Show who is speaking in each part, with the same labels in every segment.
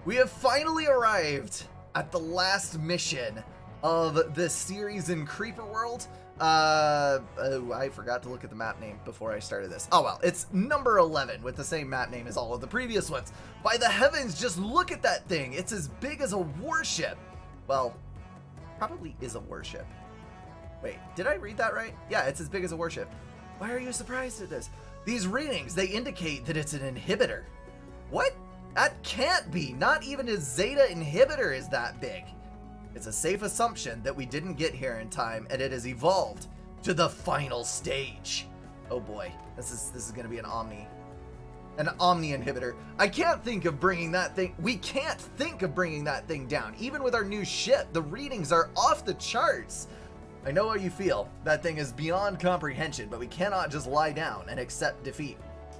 Speaker 1: We have finally arrived at the last mission of this series in Creeper World. Oh, I forgot to look at the map name before I started this. Oh well, it's number 11 with the same map name as all of the previous ones. By the heavens, just look at that thing. It's as big as a warship. Well, probably is a warship. Wait, did I read that right? Yeah, it's as big as a warship. Why are you surprised at this? These readings, they indicate that it's an inhibitor. What? That can't be. Not even a Zeta inhibitor is that big. It's a safe assumption that we didn't get here in time and it has evolved to the final stage. Oh boy, this is going to be an Omni inhibitor. I can't think of bringing that thing. We can't think of bringing that thing down. Even with our new ship, the readings are off the charts. I know how you feel. That thing is beyond comprehension, but we cannot just lie down and accept defeat.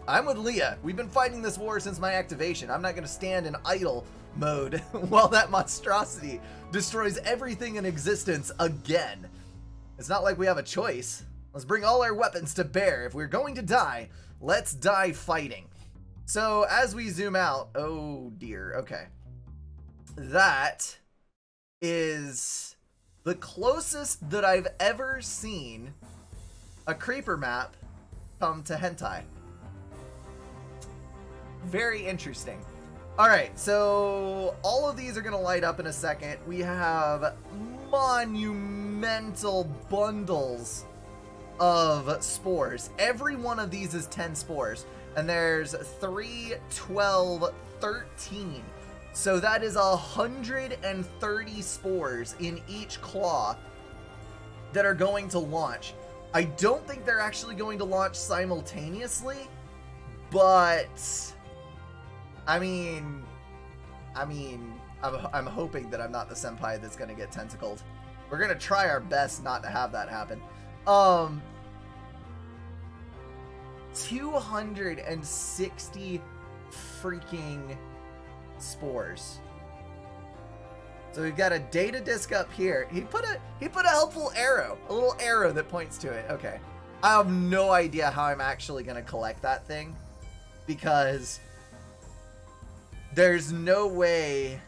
Speaker 1: I'm with Leah. We've been fighting this war since my activation. I'm not going to stand in idle mode while that monstrosity destroys everything in existence again. It's not like we have a choice. Let's bring all our weapons to bear. If we're going to die, let's die fighting. So as we zoom out, oh dear, okay. That is the closest that I've ever seen a creeper map come to hentai. Very interesting. Alright, so all of these are going to light up in a second. We have monumental bundles of spores. Every one of these is 10 spores. And there's 3, 12, 13. So that is 130 spores in each claw that are going to launch. I don't think they're actually going to launch simultaneously, but I'm hoping that I'm not the senpai that's going to get tentacled. We're going to try our best not to have that happen. 260 freaking spores. So we've got a data disc up here. He put a helpful arrow, a little arrow that points to it. Okay. I have no idea how I'm actually going to collect that thing, because there's no way.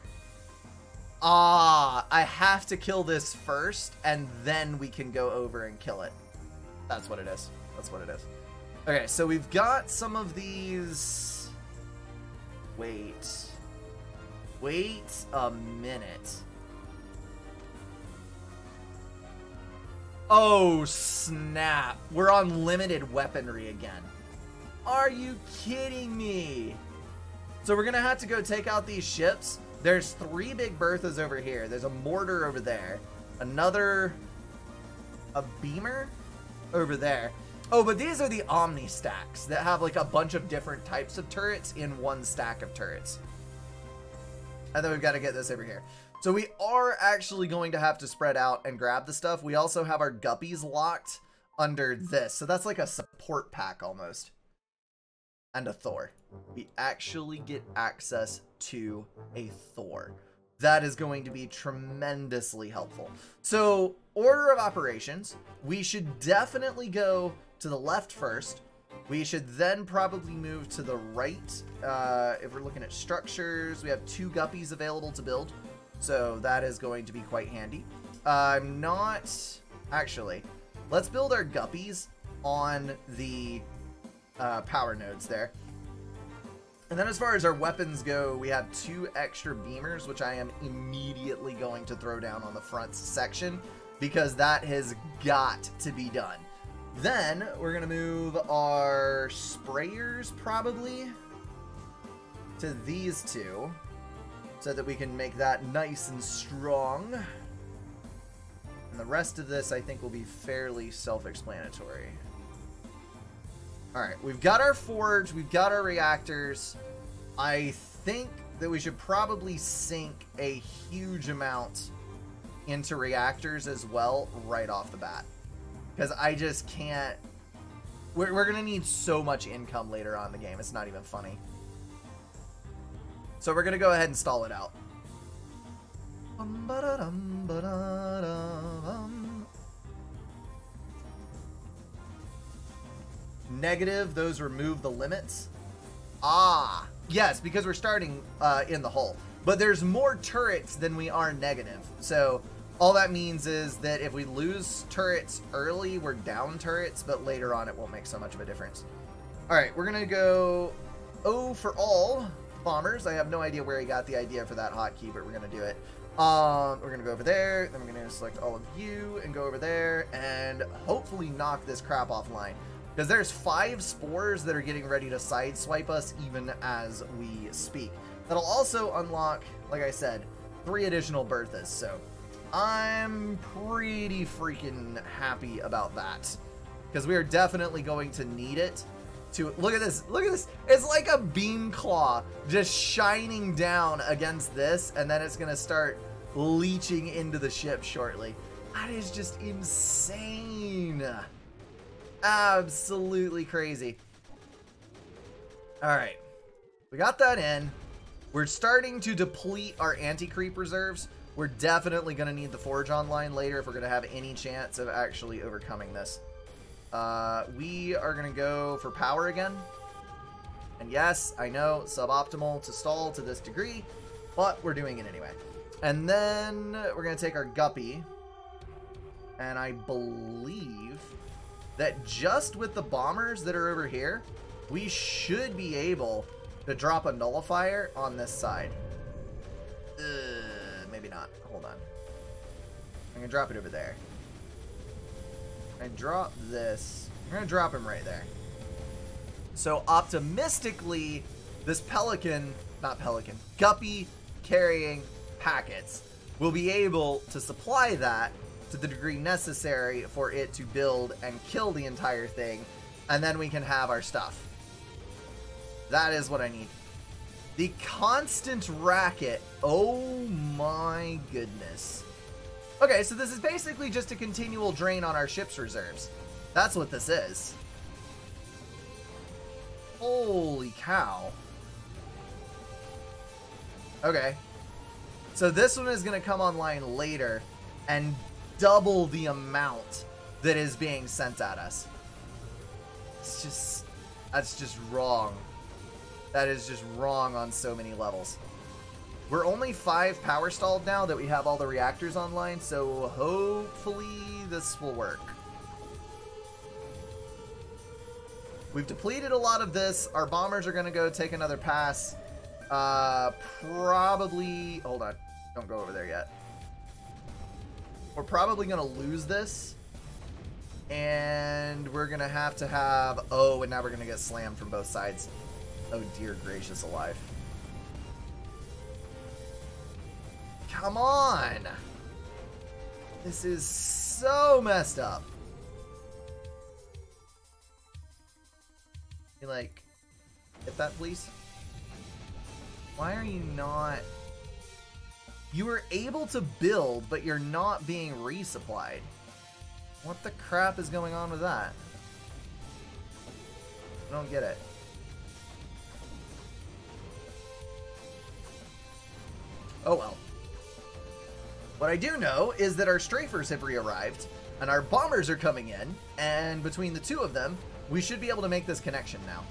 Speaker 1: I have to kill this first, and then we can go over and kill it. That's what it is. That's what it is. Okay, so we've got some of these. Wait a minute. Oh, snap. We're on limited weaponry again. Are you kidding me? So we're going to have to go take out these ships. There's 3 big Berthas over here. There's a mortar over there. A beamer over there. Oh, but these are the Omni stacks that have like a bunch of different types of turrets in one stack of turrets. And then we've got to get this over here. So we are actually going to have to spread out and grab the stuff. We also have our guppies locked under this. So that's like a support pack almost. And a Thor. We actually get access to a Thor. That is going to be tremendously helpful. So, order of operations. We should definitely go to the left first. We should then probably move to the right. If we're looking at structures, we have 2 guppies available to build. So that is going to be quite handy. I'm not... Actually, let's build our guppies on the power nodes there. And then as far as our weapons go, we have 2 extra beamers, which I am immediately going to throw down on the front section, because that has got to be done. Then we're going to move our sprayers probably to these 2, so that we can make that nice and strong. And the rest of this I think will be fairly self-explanatory. Alright, we've got our forge, we've got our reactors. I think that we should probably sink a huge amount into reactors as well right off the bat. Because I just can't... We're going to need so much income later on in the game, it's not even funny. So we're going to go ahead and stall it out. Negative, those remove the limits. Ah, yes, because we're starting in the hull. but there's more turrets than we are negative. So all that means is that if we lose turrets early, we're down turrets, but later on it won't make so much of a difference. All right, we're gonna go O for all bombers. I have no idea where he got the idea for that hotkey, but we're gonna do it. We're gonna go over there, then we're gonna select all of you and go over there and hopefully knock this crap offline. Because there's 5 spores that are getting ready to sideswipe us even as we speak. That'll also unlock, like I said, 3 additional Berthas. So I'm pretty freaking happy about that. Because we are definitely going to need it to... Look at this. Look at this. It's like a beam claw just shining down against this. And then it's going to start leeching into the ship shortly. That is just insane. Absolutely crazy. Alright. We got that in. We're starting to deplete our anti-creep reserves. We're definitely going to need the Forge online later if we're going to have any chance of actually overcoming this. We are going to go for power again. And yes, I know, suboptimal to stall to this degree, but we're doing it anyway. And then we're going to take our Guppy. And I believe that just with the bombers that are over here, we should be able to drop a nullifier on this side. Maybe not. Hold on. I'm going to drop it over there. I drop this. I'm going to drop him right there. So optimistically, this Guppy carrying packets will be able to supply that to the degree necessary for it to build and kill the entire thing, and then we can have our stuff. That is what I need. The constant racket. Oh my goodness. Okay, so this is basically just a continual drain on our ship's reserves. That's what this is. Holy cow. Okay. So this one is going to come online later and double the amount that is being sent at us. It's just... That's just wrong. That is just wrong on so many levels. We're only 5 power stalled now that we have all the reactors online, so hopefully this will work. We've depleted a lot of this. Our bombers are going to go take another pass. Probably... Hold on. Don't go over there yet. We're probably going to lose this. And we're going to have... Oh, and now we're going to get slammed from both sides. Oh, dear gracious alive. Come on! This is so messed up. You like... Hit that, please? Why are you not... You were able to build, but you're not being resupplied. What the crap is going on with that? I don't get it. Oh well. What I do know is that our strafers have re-arrived, and our bombers are coming in, and between the 2 of them, we should be able to make this connection now.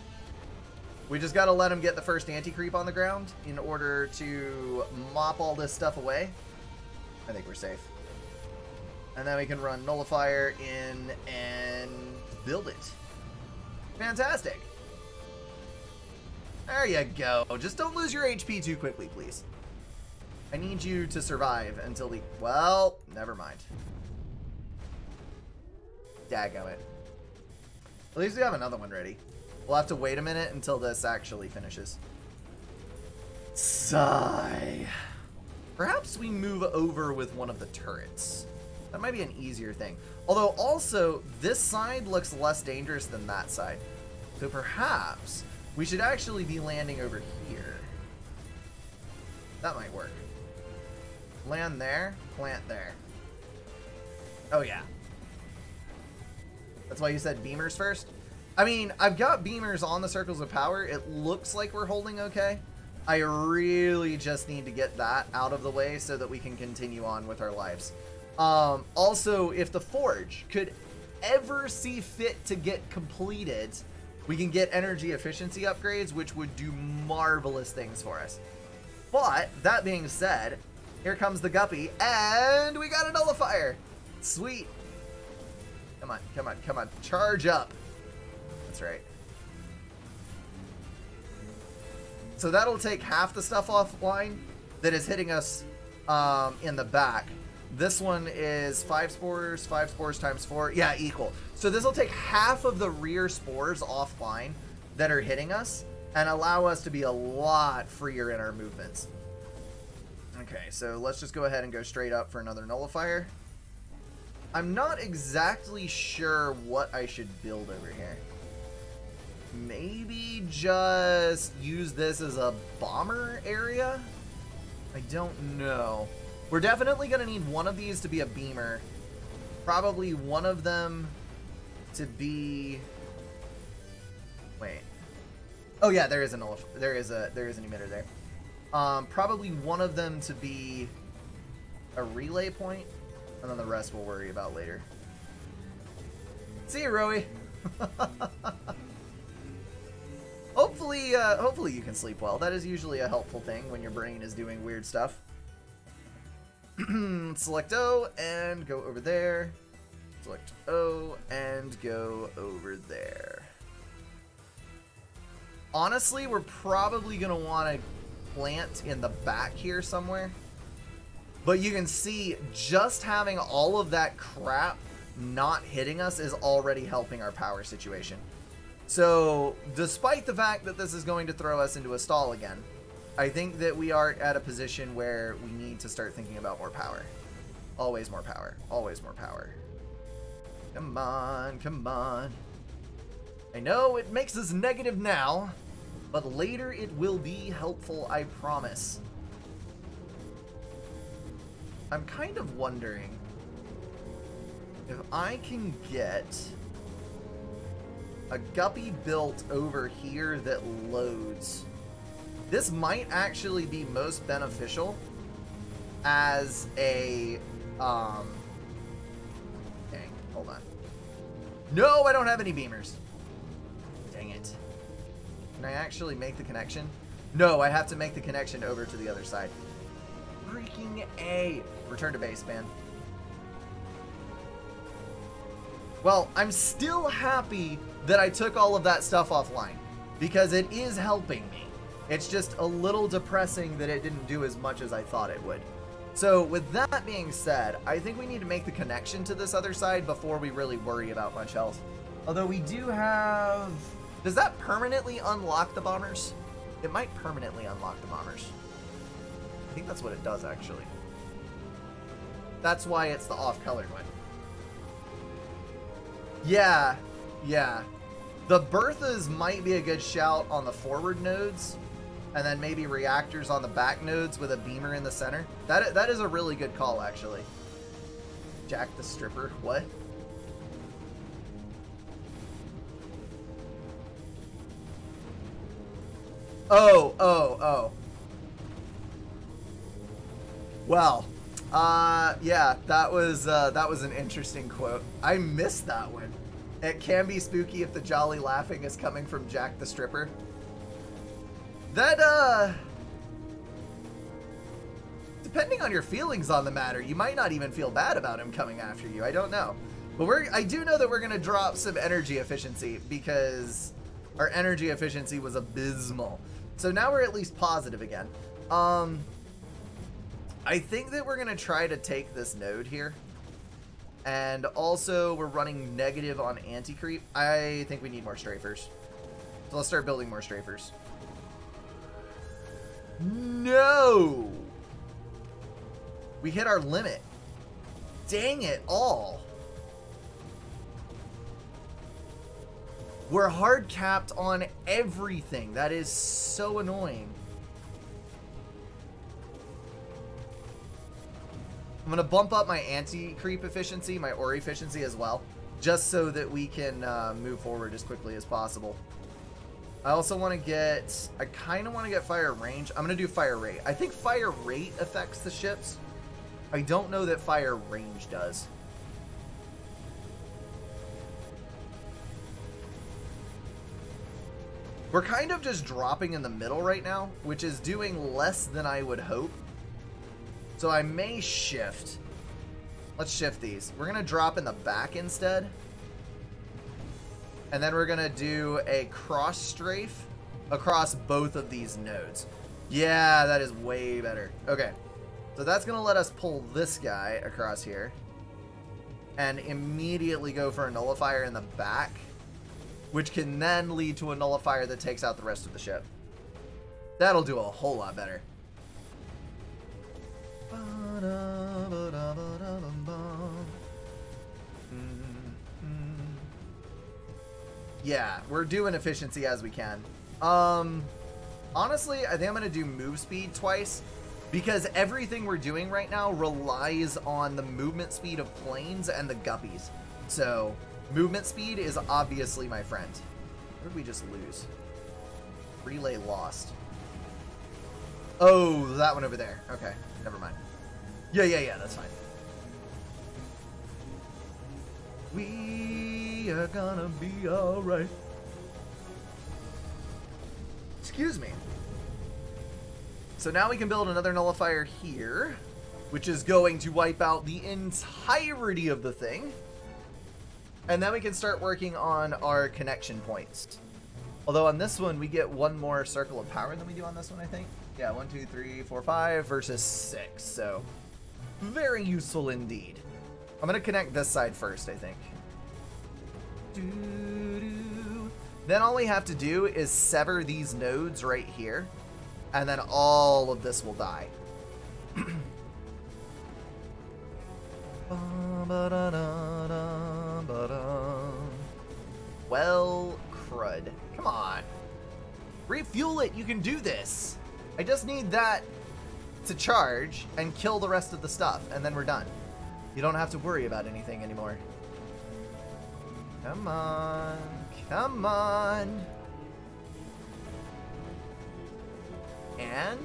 Speaker 1: We just gotta let them get the first anti-creep on the ground in order to mop all this stuff away. I think we're safe. And then we can run Nullifier in and build it. Fantastic. There you go. Just don't lose your HP too quickly, please. I need you to survive until the... Well, never mind. Dadgummit. At least we have another one ready. We'll have to wait a minute until this actually finishes. Sigh. Perhaps we move over with one of the turrets. That might be an easier thing. Although also, this side looks less dangerous than that side. So perhaps we should actually be landing over here. That might work. Land there, plant there. Oh yeah. That's why you said beamers first? I mean, I've got beamers on the circles of power. It looks like we're holding okay. I really just need to get that out of the way so that we can continue on with our lives. Also, if the Forge could ever see fit to get completed, we can get energy efficiency upgrades, which would do marvelous things for us. But, that being said, here comes the guppy, and we got a nullifier. Sweet. Come on, come on, come on. Charge up. That's right. So that'll take half the stuff offline that is hitting us in the back. This one is 5 spores times 4. Yeah, equal. So this will take half of the rear spores offline that are hitting us and allow us to be a lot freer in our movements. Okay, so let's just go ahead and go straight up for another nullifier. I'm not exactly sure what I should build over here. Maybe just use this as a bomber area? I don't know. We're definitely going to need one of these to be a beamer. Probably one of them to be... Wait. Oh yeah, there is an emitter there. Probably one of them to be a relay point, and then the rest we'll worry about later. See you, Rowie. Hopefully you can sleep well. That is usually a helpful thing when your brain is doing weird stuff. Select O and go over there. Select O and go over there. Honestly, we're probably going to want to plant in the back here somewhere. But you can see just having all of that crap not hitting us is already helping our power situation. So, despite the fact that this is going to throw us into a stall again, I think that we are at a position where we need to start thinking about more power. Always more power. Always more power. Come on, come on. I know it makes us negative now, but later it will be helpful, I promise. I'm kind of wondering if I can get a guppy built over here that loads. This might actually be most beneficial as a, dang, hold on. No, I don't have any beamers. Dang it. Can I actually make the connection? No, I have to make the connection over to the other side. Freaking A. Return to base, man. Well, I'm still happy that I took all of that stuff offline, because it is helping me. It's just a little depressing that it didn't do as much as I thought it would. So with that being said, I think we need to make the connection to this other side before we really worry about much else. Although we do have... Does that permanently unlock the bombers? It might permanently unlock the bombers. I think that's what it does, actually. That's why it's the off-colored one. Yeah, yeah. The Berthas might be a good shout on the forward nodes, and then maybe reactors on the back nodes with a beamer in the center. That is a really good call, actually. Jack the Stripper, what? Oh. Well, yeah, that was an interesting quote. I missed that one. It can be spooky if the jolly laughing is coming from Jack the Stripper. That, depending on your feelings on the matter, you might not even feel bad about him coming after you. I don't know. But I do know that we're going to drop some energy efficiency because our energy efficiency was abysmal. So now we're at least positive again. I think that we're going to try to take this node here. And also, we're running negative on anti-creep. I think we need more strafers. So let's start building more strafers. No! We hit our limit. Dang it all. We're hard capped on everything. That is so annoying. I'm going to bump up my anti-creep efficiency, my ore efficiency as well, just so that we can move forward as quickly as possible. I also want to get, I kind of want to get fire range. I'm going to do fire rate. I think fire rate affects the ships. I don't know that fire range does. We're kind of just dropping in the middle right now, which is doing less than I would hope. So I may shift. Let's shift these. We're going to drop in the back instead. And then we're going to do a cross strafe across both of these nodes. Yeah, that is way better. Okay. So that's going to let us pull this guy across here. And immediately go for a nullifier in the back. Which can then lead to a nullifier that takes out the rest of the ship. That'll do a whole lot better. Yeah, we're doing efficiency as we can. Honestly, I think I'm going to do move speed twice. Because everything we're doing right now relies on the movement speed of planes and the guppies. So, movement speed is obviously my friend. What did we just lose? Relay lost. Oh, that one over there. Okay, never mind. Yeah, that's fine. We are gonna be alright. Excuse me. So now we can build another nullifier here, which is going to wipe out the entirety of the thing. And then we can start working on our connection points. Although on this one, we get one more circle of power than we do on this one, I think. Yeah, 1, 2, 3, 4, 5 versus 6. So very useful indeed. I'm going to connect this side first, I think. Then all we have to do is sever these nodes right here. And then all of this will die. Well, crud. Come on. Refuel it. You can do this. I just need that to charge and kill the rest of the stuff. And then we're done. You don't have to worry about anything anymore. Come on. Come on. And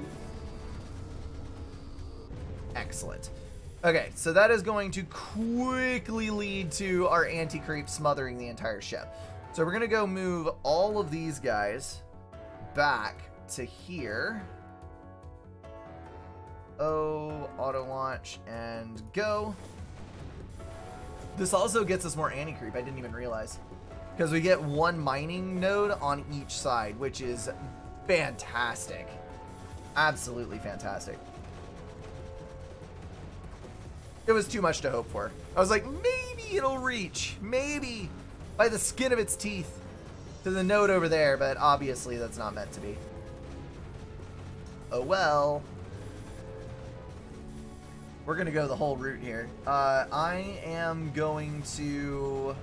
Speaker 1: excellent. Okay, so that is going to quickly lead to our anti-creep smothering the entire ship. So we're gonna go move all of these guys back to here. Oh, auto launch and go. This also gets us more anti-creep. I didn't even realize, because we get one mining node on each side, which is fantastic. Absolutely fantastic. It was too much to hope for. I was like, maybe it'll reach, maybe, by the skin of its teeth to the node over there, but obviously that's not meant to be. Oh well. We're gonna go the whole route here. I am going to...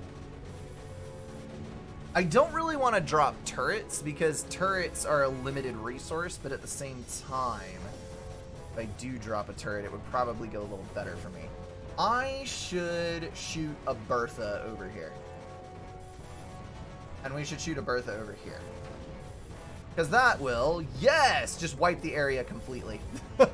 Speaker 1: I don't really want to drop turrets, because turrets are a limited resource, but at the same time, if I do drop a turret, it would probably go a little better for me. I should shoot a Bertha over here. And we should shoot a Bertha over here. Because that will, yes, just wipe the area completely. I'm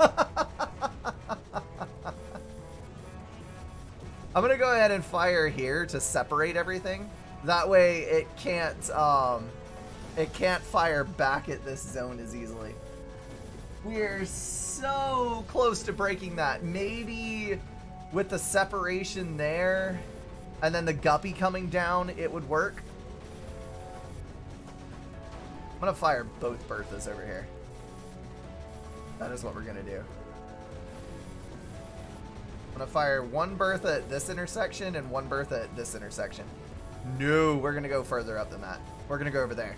Speaker 1: going to go ahead and fire here to separate everything. That way it can't fire back at this zone as easily. We're so close to breaking that. Maybe with the separation there and then the guppy coming down, it would work. I'm gonna fire both Berthas over here. That is what we're gonna do. I'm gonna fire one Bertha at this intersection and one Bertha at this intersection. No, we're gonna go further up than that. We're gonna go over there.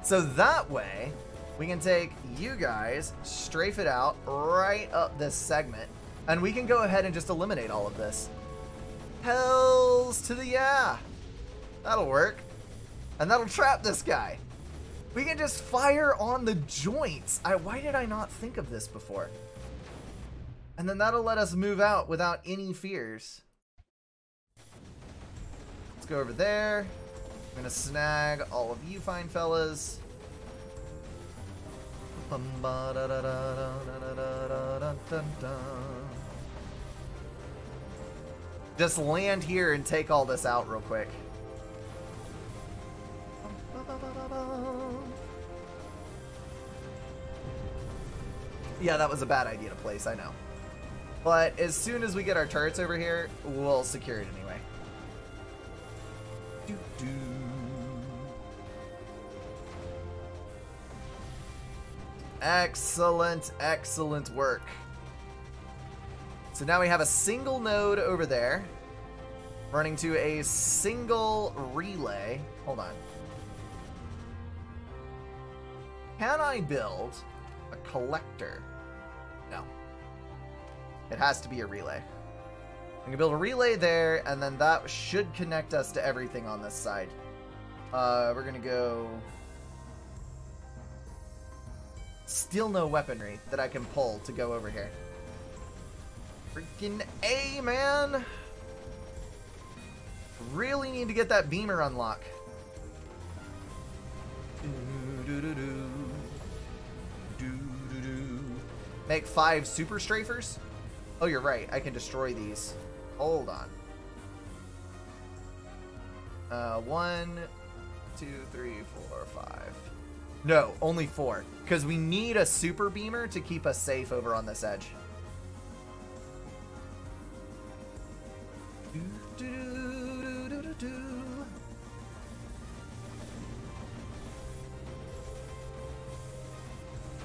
Speaker 1: So that way, we can take you guys, strafe it out right up this segment, and we can go ahead and just eliminate all of this. Hells to the yeah. That'll work. And that'll trap this guy. We can just fire on the joints. Why did I not think of this before? And then that'll let us move out without any fears. Let's go over there. I'm gonna snag all of you fine fellas. Just land here and take all this out real quick. Yeah, that was a bad idea to place, I know. But as soon as we get our turrets over here, we'll secure it anyway. Doo-doo. Excellent, excellent work. So now we have a single node over there, running to a single relay. Hold on. Can I build a collector? No. It has to be a relay. I can build a relay there, and then that should connect us to everything on this side. We're gonna go... Still no weaponry that I can pull to go over here. Freaking A, man! Really need to get that beamer unlock. Make 5 super strafers? Oh, you're right. I can destroy these. Hold on. 1, 2, 3, 4, 5. No, only 4. Because we need a super beamer to keep us safe over on this edge.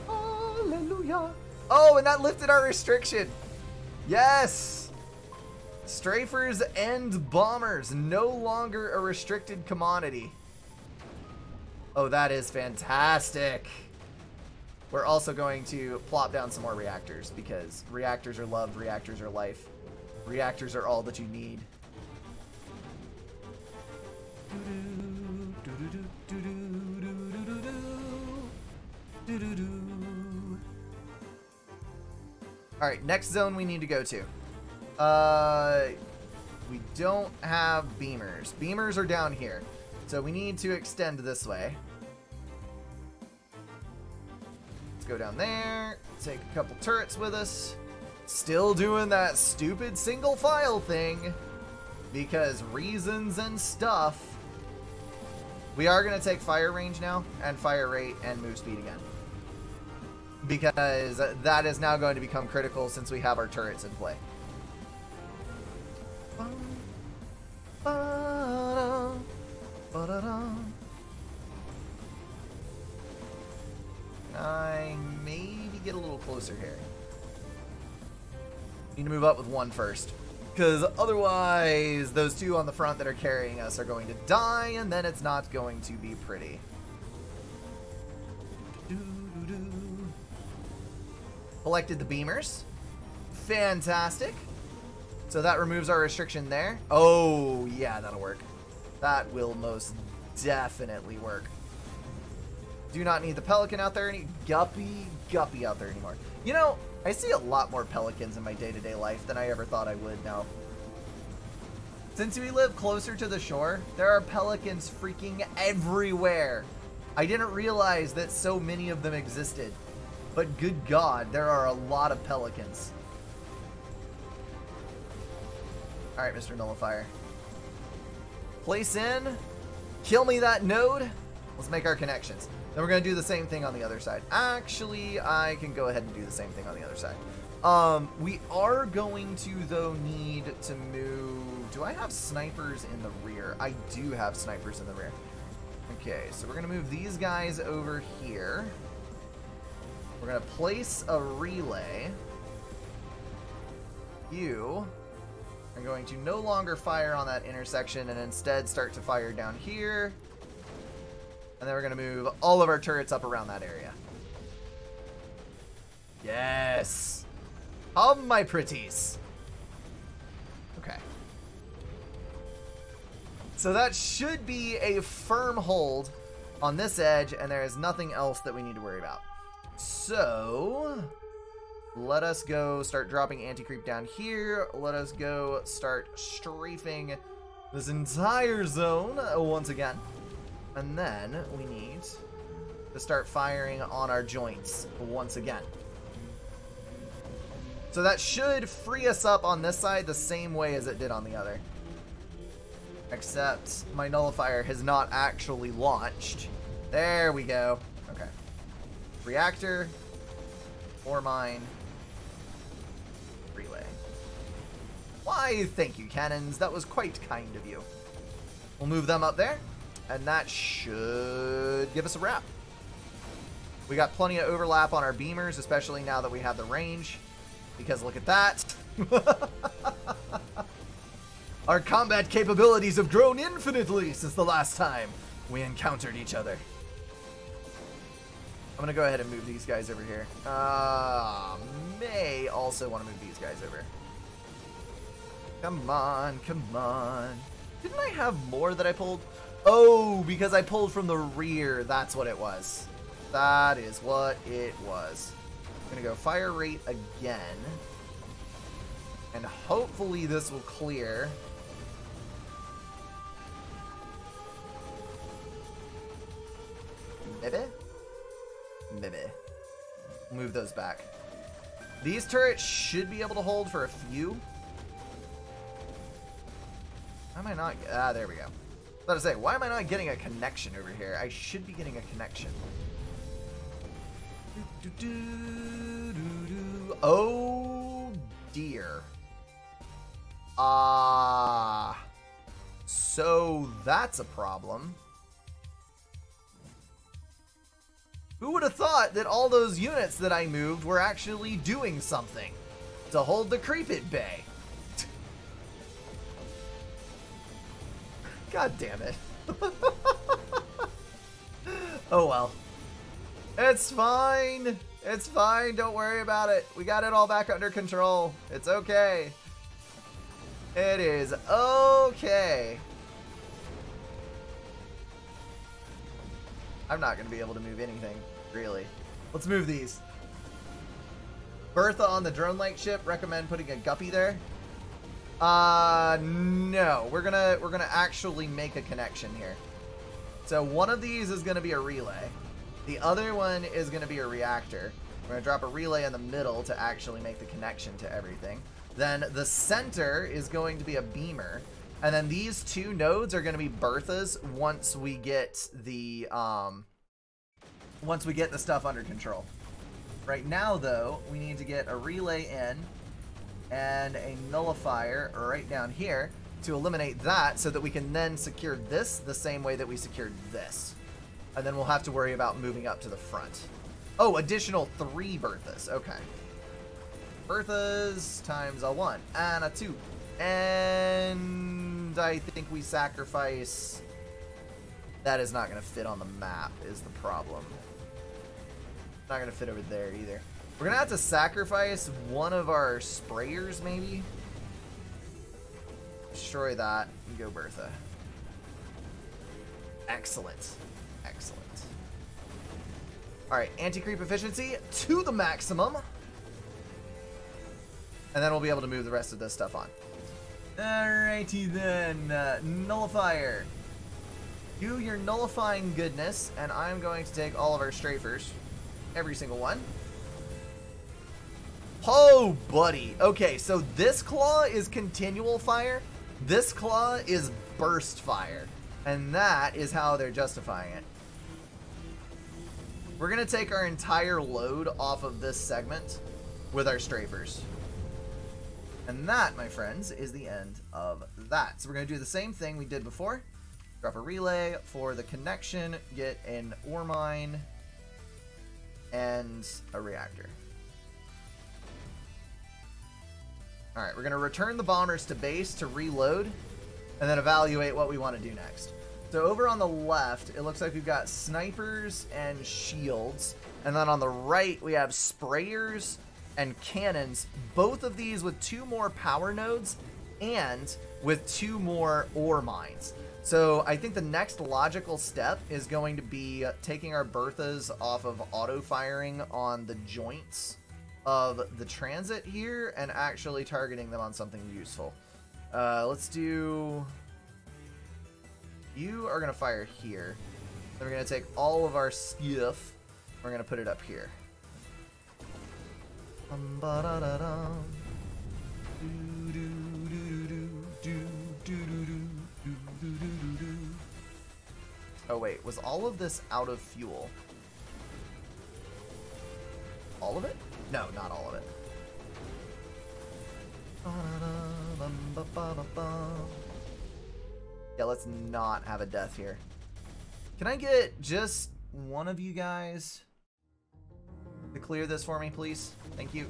Speaker 1: Hallelujah. Oh, and that lifted our restriction. Yes. Strafers and bombers, no longer a restricted commodity. Oh, that is fantastic. We're also going to plop down some more reactors because reactors are love, reactors are life. Reactors are all that you need. Alright, next zone we need to go to. We don't have beamers. Beamers are down here. So we need to extend this way. Let's go down there. Take a couple turrets with us. Still doing that stupid single file thing. Because reasons and stuff. We are going to take fire range now. And fire rate and move speed again. Because that is now going to become critical since we have our turrets in play. I maybe get a little closer here. Need to move up with 1 first. Because otherwise, those 2 on the front that are carrying us are going to die, and then it's not going to be pretty. Collected the beamers. Fantastic. So that removes our restriction there. Oh, yeah, that'll work. That will most definitely work. Do not need the pelican out there any guppy out there anymore. You know, I see a lot more pelicans in my day-to-day life than I ever thought I would now. Since we live closer to the shore, there are pelicans freaking everywhere. I didn't realize that so many of them existed. But good God, there are a lot of pelicans. Alright, Mr. Nullifier. Place in. Kill me that node. Let's make our connections. Then we're going to do the same thing on the other side. Actually, I can go ahead and do the same thing on the other side. We are going to, though, need to move... Do I have snipers in the rear? I do have snipers in the rear. Okay, so we're going to move these guys over here. We're going to place a relay. You are going to no longer fire on that intersection and instead start to fire down here. And then we're going to move all of our turrets up around that area. Yes. Come, my pretties. Okay. So that should be a firm hold on this edge, and there is nothing else that we need to worry about. So, let us go start dropping anti-creep down here. Let us go start strafing this entire zone once again. And then we need to start firing on our joints once again. So that should free us up on this side the same way as it did on the other. Except my nullifier has not actually launched. There we go. Okay. Reactor. Ore mine. Relay. Why, thank you, cannons. That was quite kind of you. We'll move them up there, and that should give us a wrap. We got plenty of overlap on our beamers, especially now that we have the range, because look at that. Our combat capabilities have grown infinitely since the last time we encountered each other. I'm gonna go ahead and move these guys over here. May also want to move these guys over. Come on, come on. Didn't I have more that I pulled? Oh, because I pulled from the rear. That's what it was. That is what it was. I'm gonna go fire rate again. And hopefully this will clear. Maybe? Maybe. Move those back. These turrets should be able to hold for a few. Why am I not? Ah, there we go. I was about to say, why am I not getting a connection over here? I should be getting a connection. Oh, dear. So that's a problem. Who would have thought that all those units that I moved were actually doing something to hold the creep at bay? God damn it. Oh well. It's fine. It's fine. Don't worry about it. We got it all back under control. It's okay. It is okay. I'm not going to be able to move anything, really. Let's move these. Bertha on the drone-like ship. Recommend putting a guppy there. No. We're gonna actually make a connection here. So one of these is gonna be a relay. The other one is gonna be a reactor. We're gonna drop a relay in the middle to actually make the connection to everything. Then the center is going to be a beamer. And then these two nodes are gonna be Berthas once we get the stuff under control. Right now though, we need to get a relay in and a nullifier right down here to eliminate that so that we can then secure this the same way that we secured this. And then we'll have to worry about moving up to the front. Oh, additional 3 Berthas. Okay. Berthas times a 1 and a 2. And I think we sacrifice... That is not going to fit on the map is the problem. Not going to fit over there either. We're going to have to sacrifice one of our sprayers, maybe. Destroy that and go Bertha. Excellent. Excellent. Alright, anti-creep efficiency to the maximum. And then we'll be able to move the rest of this stuff on. Alrighty then. Nullifier. Do your nullifying goodness, and I'm going to take all of our strafers. Every single one. Oh, buddy. Okay, so this claw is continual fire. This claw is burst fire. And that is how they're justifying it. We're going to take our entire load off of this segment with our strafers. And that, my friends, is the end of that. So we're going to do the same thing we did before. Drop a relay for the connection, get an ore mine, and a reactor. Alright, we're going to return the bombers to base to reload, and then evaluate what we want to do next. So over on the left, it looks like we've got snipers and shields, and then on the right we have sprayers and cannons, both of these with 2 more power nodes and with 2 more ore mines. So I think the next logical step is going to be taking our Berthas off of auto-firing on the joints of the transit here and actually targeting them on something useful. Let's do... You are going to fire here. Then we're going to take all of our stuff. We're going to put it up here. Oh wait, was all of this out of fuel? All all of it? No, not all of it. Yeah, let's not have a death here. Can I get just one of you guys to clear this for me, please? Thank you.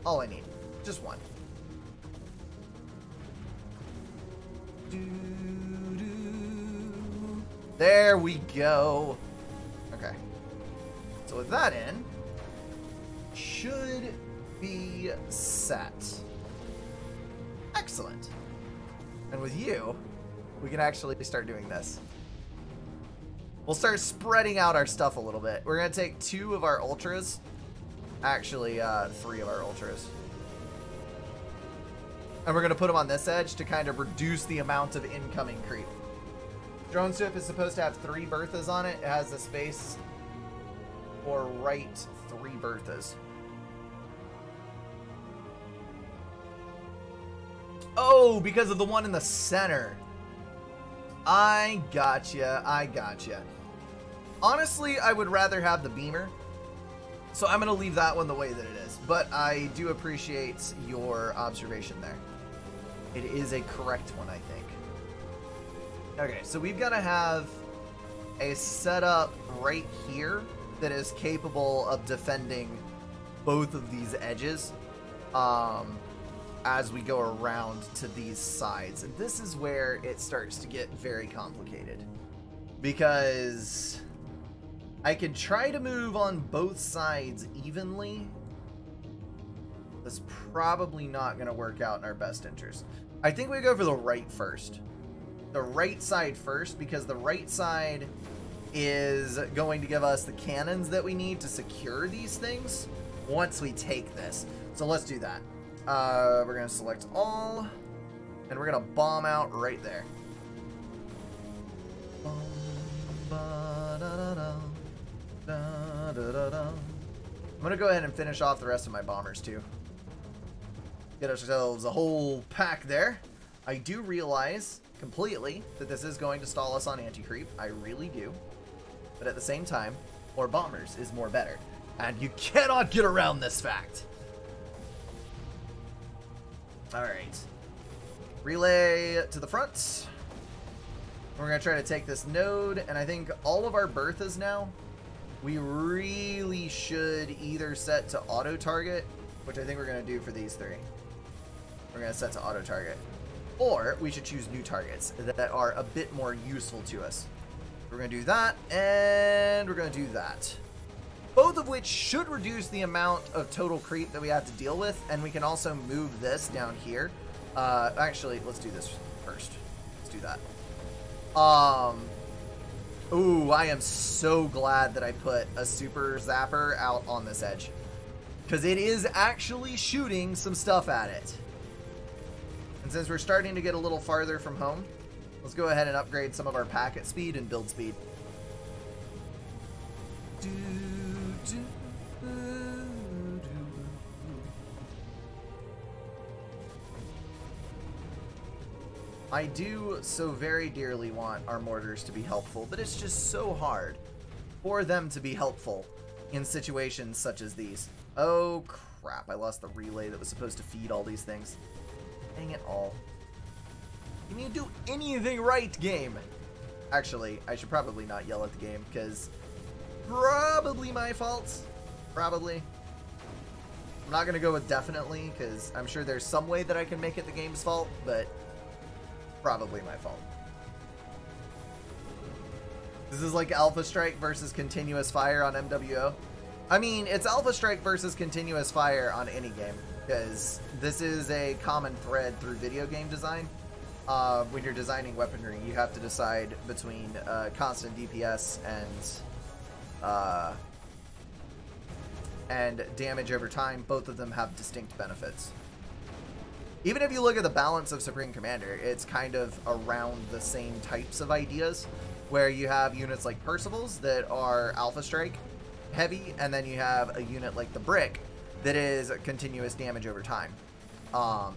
Speaker 1: All I need. Just one. There we go. Okay. So with that in, should be set. Excellent. And with you, we can actually start doing this. We'll start spreading out our stuff a little bit. We're going to take 2 of our ultras. Actually, 3 of our ultras. And we're going to put them on this edge to kind of reduce the amount of incoming creep. Drone ship is supposed to have 3 Berthas on it. It has the space for right 3 Berthas. Oh, because of the one in the center. I gotcha. I gotcha. Honestly, I would rather have the beamer. So I'm going to leave that one the way that it is. But I do appreciate your observation there. It is a correct one, I think. Okay, so we've got to have a setup right here that is capable of defending both of these edges as we go around to these sides. And this is where it starts to get very complicated, because I can try to move on both sides evenly. That's probably not going to work out in our best interest. I think we go for the right first. The right side first, because the right side is going to give us the cannons that we need to secure these things once we take this. So let's do that. We're going to select all, and we're going to bomb out right there. I'm going to go ahead and finish off the rest of my bombers too. Get ourselves a whole pack there. I do realize completely that this is going to stall us on anti-creep. I really do. But at the same time, more bombers is more better. And you cannot get around this fact. Alright. Relay to the front. We're going to try to take this node. And I think all of our Berthas now, we really should either set to auto-target, which I think we're going to do for these 3. We're going to set to auto-target. Or we should choose new targets that are a bit more useful to us. We're going to do that, and we're going to do that. Both of which should reduce the amount of total creep that we have to deal with, and we can also move this down here. Actually, let's do this first. Let's do that. Ooh, I am so glad that I put a super zapper out on this edge, because it is actually shooting some stuff at it. And since we're starting to get a little farther from home, let's go ahead and upgrade some of our packet speed and build speed. I do so very dearly want our mortars to be helpful, but it's just so hard for them to be helpful in situations such as these. Oh crap, I lost the relay that was supposed to feed all these things. Dang it all. Can you do anything right, game? Actually, I should probably not yell at the game, because probably my fault. Probably. I'm not going to go with definitely, because I'm sure there's some way that I can make it the game's fault, but probably my fault. This is like Alpha Strike versus Continuous Fire on MWO. I mean, it's Alpha Strike versus Continuous Fire on any game, because this is a common thread through video game design. When you're designing weaponry, you have to decide between constant DPS and damage over time. Both of them have distinct benefits. Even if you look at the balance of Supreme Commander, it's kind of around the same types of ideas, where you have units like Percival's that are Alpha Strike heavy, and then you have a unit like the Brick that is continuous damage over time.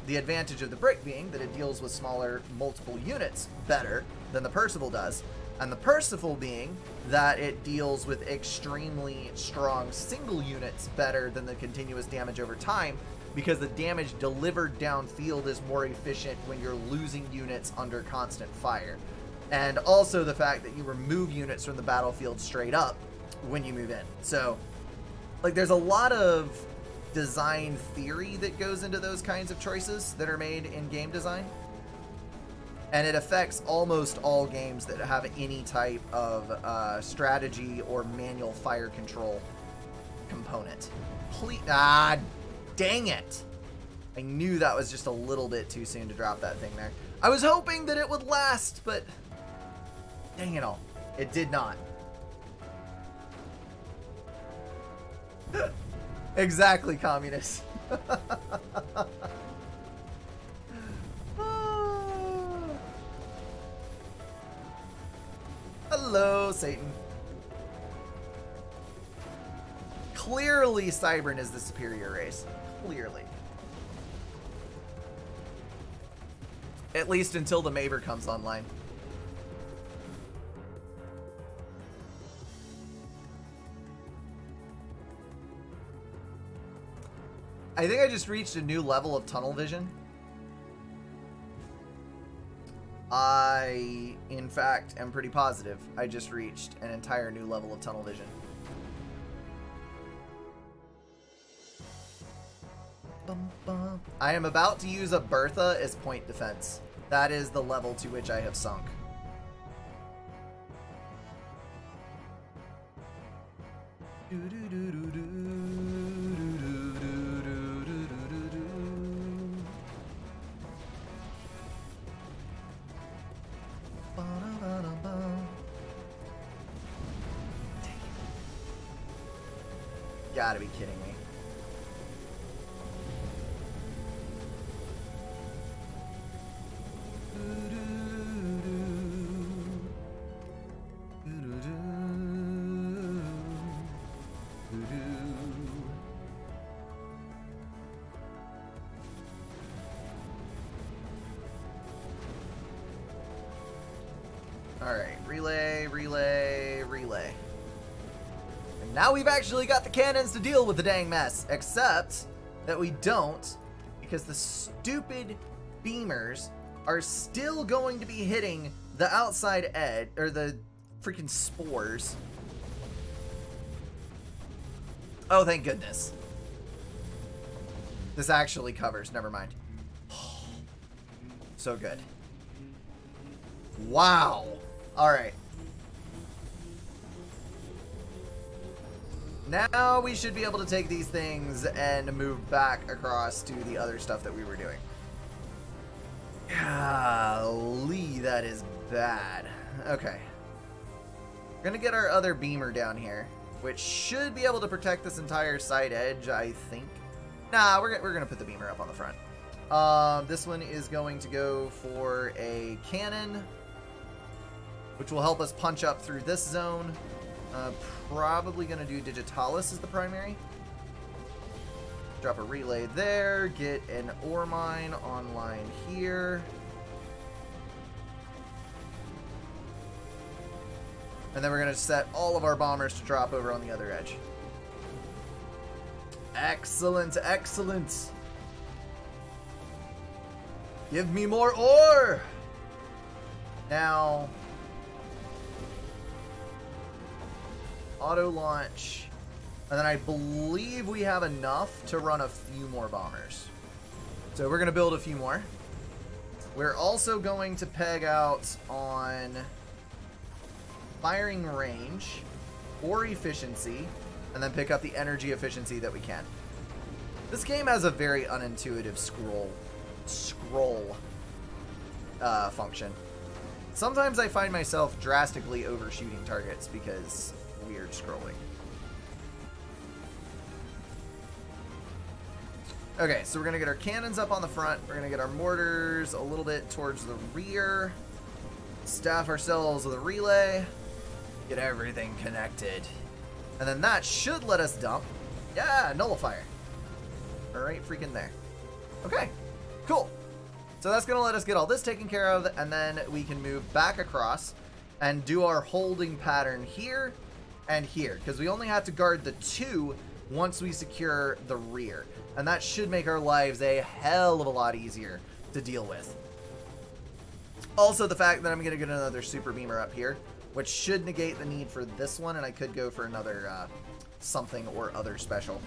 Speaker 1: The advantage of the Brick being that it deals with smaller multiple units better than the Percival does, And the Percival being that it deals with extremely strong single units better than the continuous damage over time, because the damage delivered downfield is more efficient when you're losing units under constant fire. And also the fact that you remove units from the battlefield straight up when you move in. So, like, there's a lot of design theory that goes into those kinds of choices that are made in game design. And it affects almost all games that have any type of strategy or manual fire control component. Dang it! I knew that was just a little bit too soon to drop that thing there. I was hoping that it would last, but dang it all. It did not. Exactly, communist. Hello, Satan. Clearly, Cybern is the superior race. Clearly. At least until the Maver comes online. I think I just reached a new level of tunnel vision. I, in fact, am pretty positive I just reached an entire new level of tunnel vision. I am about to use a Bertha as point defense. That is the level to which I have sunk. Gotta be kidding me. Alright, relay, relay, relay. And now we've actually got the cannons to deal with the dang mess. Except that we don't, because the stupid beamers are still going to be hitting the outside edge, or the freaking spores. Oh, thank goodness. This actually covers, never mind. So good. Wow. Alright. Now we should be able to take these things and move back across to the other stuff that we were doing. Golly, that is bad. Okay. We're gonna get our other beamer down here, which should be able to protect this entire side edge, I think. Nah, we're gonna put the beamer up on the front. This one is going to go for a cannon, which will help us punch up through this zone. Probably going to do Digitalis as the primary. Drop a relay there, get an ore mine online here. And then we're going to set all of our bombers to drop over on the other edge. Excellent, excellent. Give me more ore! Now, auto launch, and then I believe we have enough to run a few more bombers. So we're going to build a few more. We're also going to peg out on firing range or efficiency, and then pick up the energy efficiency that we can. This game has a very unintuitive scroll function. Sometimes I find myself drastically overshooting targets because weird scrolling. Okay, so we're going to get our cannons up on the front. We're going to get our mortars a little bit towards the rear. Staff ourselves with a relay. Get everything connected. And then that should let us dump. Yeah, nullifier. Alright, freaking there. Okay, cool. So that's going to let us get all this taken care of, and then we can move back across. and do our holding pattern here and here, because we only have to guard the 2 once we secure the rear, and that should make our lives a hell of a lot easier to deal with. Also, the fact that I'm going to get another super beamer up here, which should negate the need for this one, and I could go for another something or other special.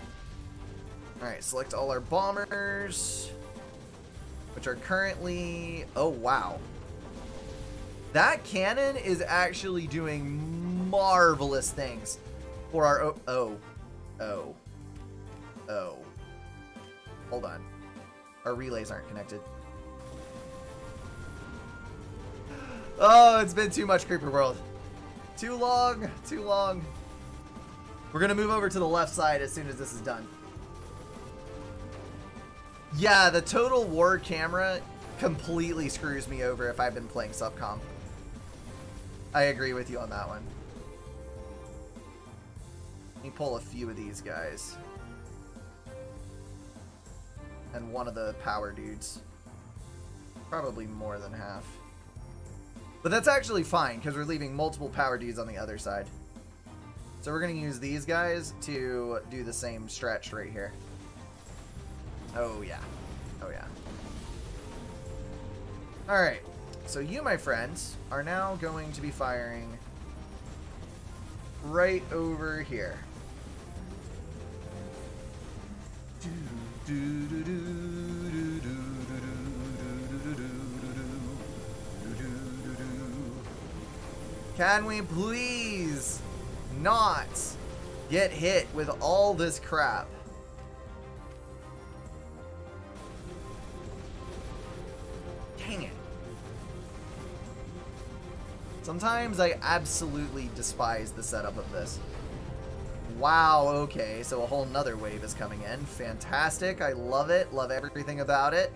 Speaker 1: Alright, select all our bombers, which are currently... Oh, wow. That cannon is actually doing marvelous things for our... Oh. Hold on. Our relays aren't connected. Oh, it's been too much, Creeper World. Too long, too long. We're going to move over to the left side as soon as this is done. Yeah, the Total War camera completely screws me over if I've been playing Subcom. I agree with you on that one. Let me pull a few of these guys. And one of the power dudes. Probably more than half. But that's actually fine, because we're leaving multiple power dudes on the other side. So we're going to use these guys to do the same stretch right here. Oh, yeah. Oh, yeah. Alright. So you, my friends, are now going to be firing right over here. Can we please not get hit with all this crap? Dang it. Sometimes I absolutely despise the setup of this. Wow, okay, so a whole nother wave is coming in. Fantastic, I love it, love everything about it.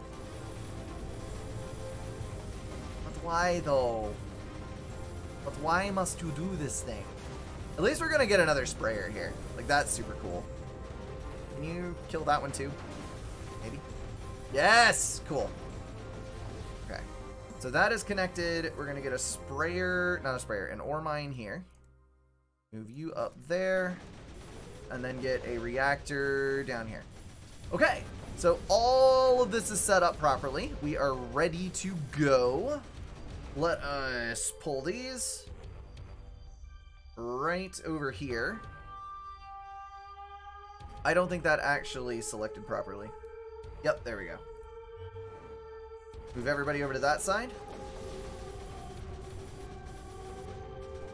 Speaker 1: But why though? But why must you do this thing? At least we're gonna get another sprayer here. Like, that's super cool. Can you kill that one too? Maybe? Yes! Cool. Okay. So that is connected. We're gonna get a sprayer, not a sprayer, an ore mine here. Move you up there. And then get a reactor down here. Okay. So all of this is set up properly. We are ready to go. Let us pull these right over here. I don't think that actually selected properly. Yep, there we go. Move everybody over to that side.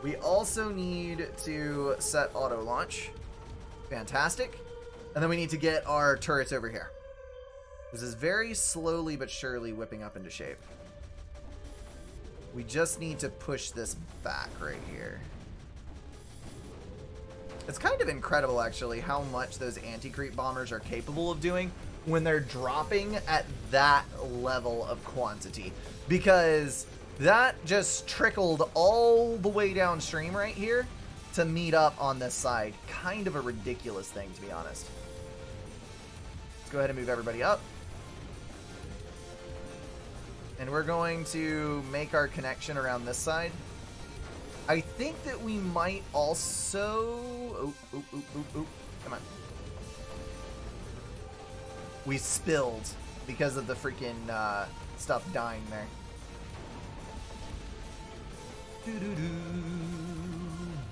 Speaker 1: We also need to set auto launch. Fantastic. And then we need to get our turrets over here. This is very slowly but surely whipping up into shape. We just need to push this back right here. It's kind of incredible, actually, how much those anti-creep bombers are capable of doing when they're dropping at that level of quantity. Because that just trickled all the way downstream right here to meet up on this side. Kind of a ridiculous thing, to be honest. Let's go ahead and move everybody up. And we're going to make our connection around this side. I think that we might also... Oh, come on. We spilled because of the freaking stuff dying there.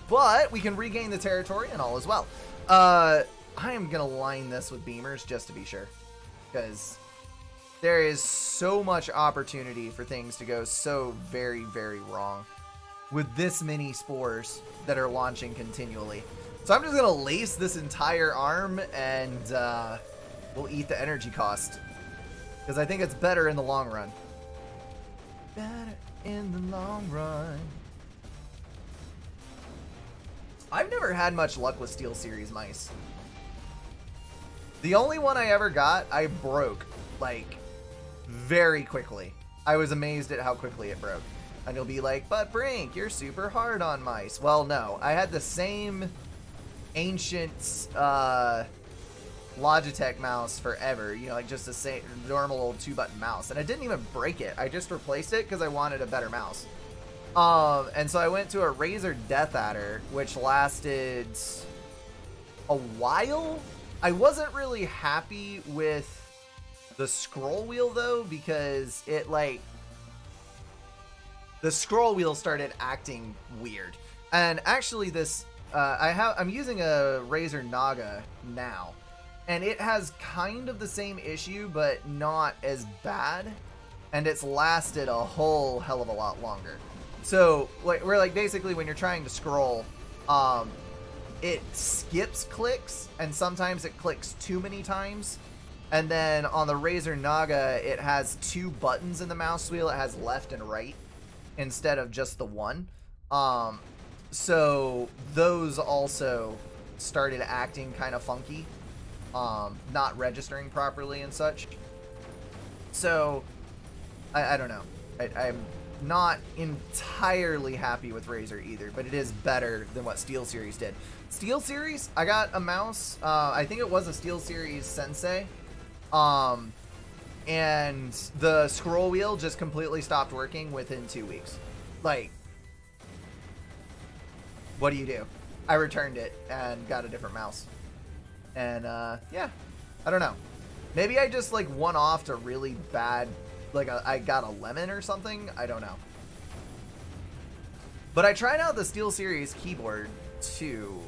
Speaker 1: But we can regain the territory and all as well. I am going to line this with beamers just to be sure. Because there is so much opportunity for things to go so very, very wrong with this many spores that are launching continually. So I'm just going to lace this entire arm and we'll eat the energy cost. Because I think it's better in the long run. Better in the long run. I've never had much luck with Steel Series mice. The only one I ever got, I broke, like, very quickly. I was amazed at how quickly it broke. And you'll be like, but Brink, you're super hard on mice. Well, no. I had the same ancient Logitech mouse forever. You know, like just the same normal old 2-button mouse. And I didn't even break it. I just replaced it because I wanted a better mouse. And so I went to a Razor Death Adder, which lasted a while. I wasn't really happy with the scroll wheel though, because it like the scroll wheel started acting weird. And actually this I'm using a Razor Naga now, and it has kind of the same issue but not as bad, and it's lasted a whole hell of a lot longer. So like we're like basically when you're trying to scroll, it skips clicks, and sometimes it clicks too many times. And then on the Razor Naga, it has 2 buttons in the mouse wheel. It has left and right instead of just the one. So those also started acting kind of funky, not registering properly and such. So I don't know. I'm not entirely happy with Razor either, but it is better than what SteelSeries did. SteelSeries, I got a mouse. I think it was a SteelSeries Sensei. And the scroll wheel just completely stopped working within 2 weeks. Like, what do you do? I returned it and got a different mouse. And, yeah, I don't know. Maybe I just, like, one-offed a really bad, like, I got a lemon or something? I don't know. But I tried out the SteelSeries keyboard, too.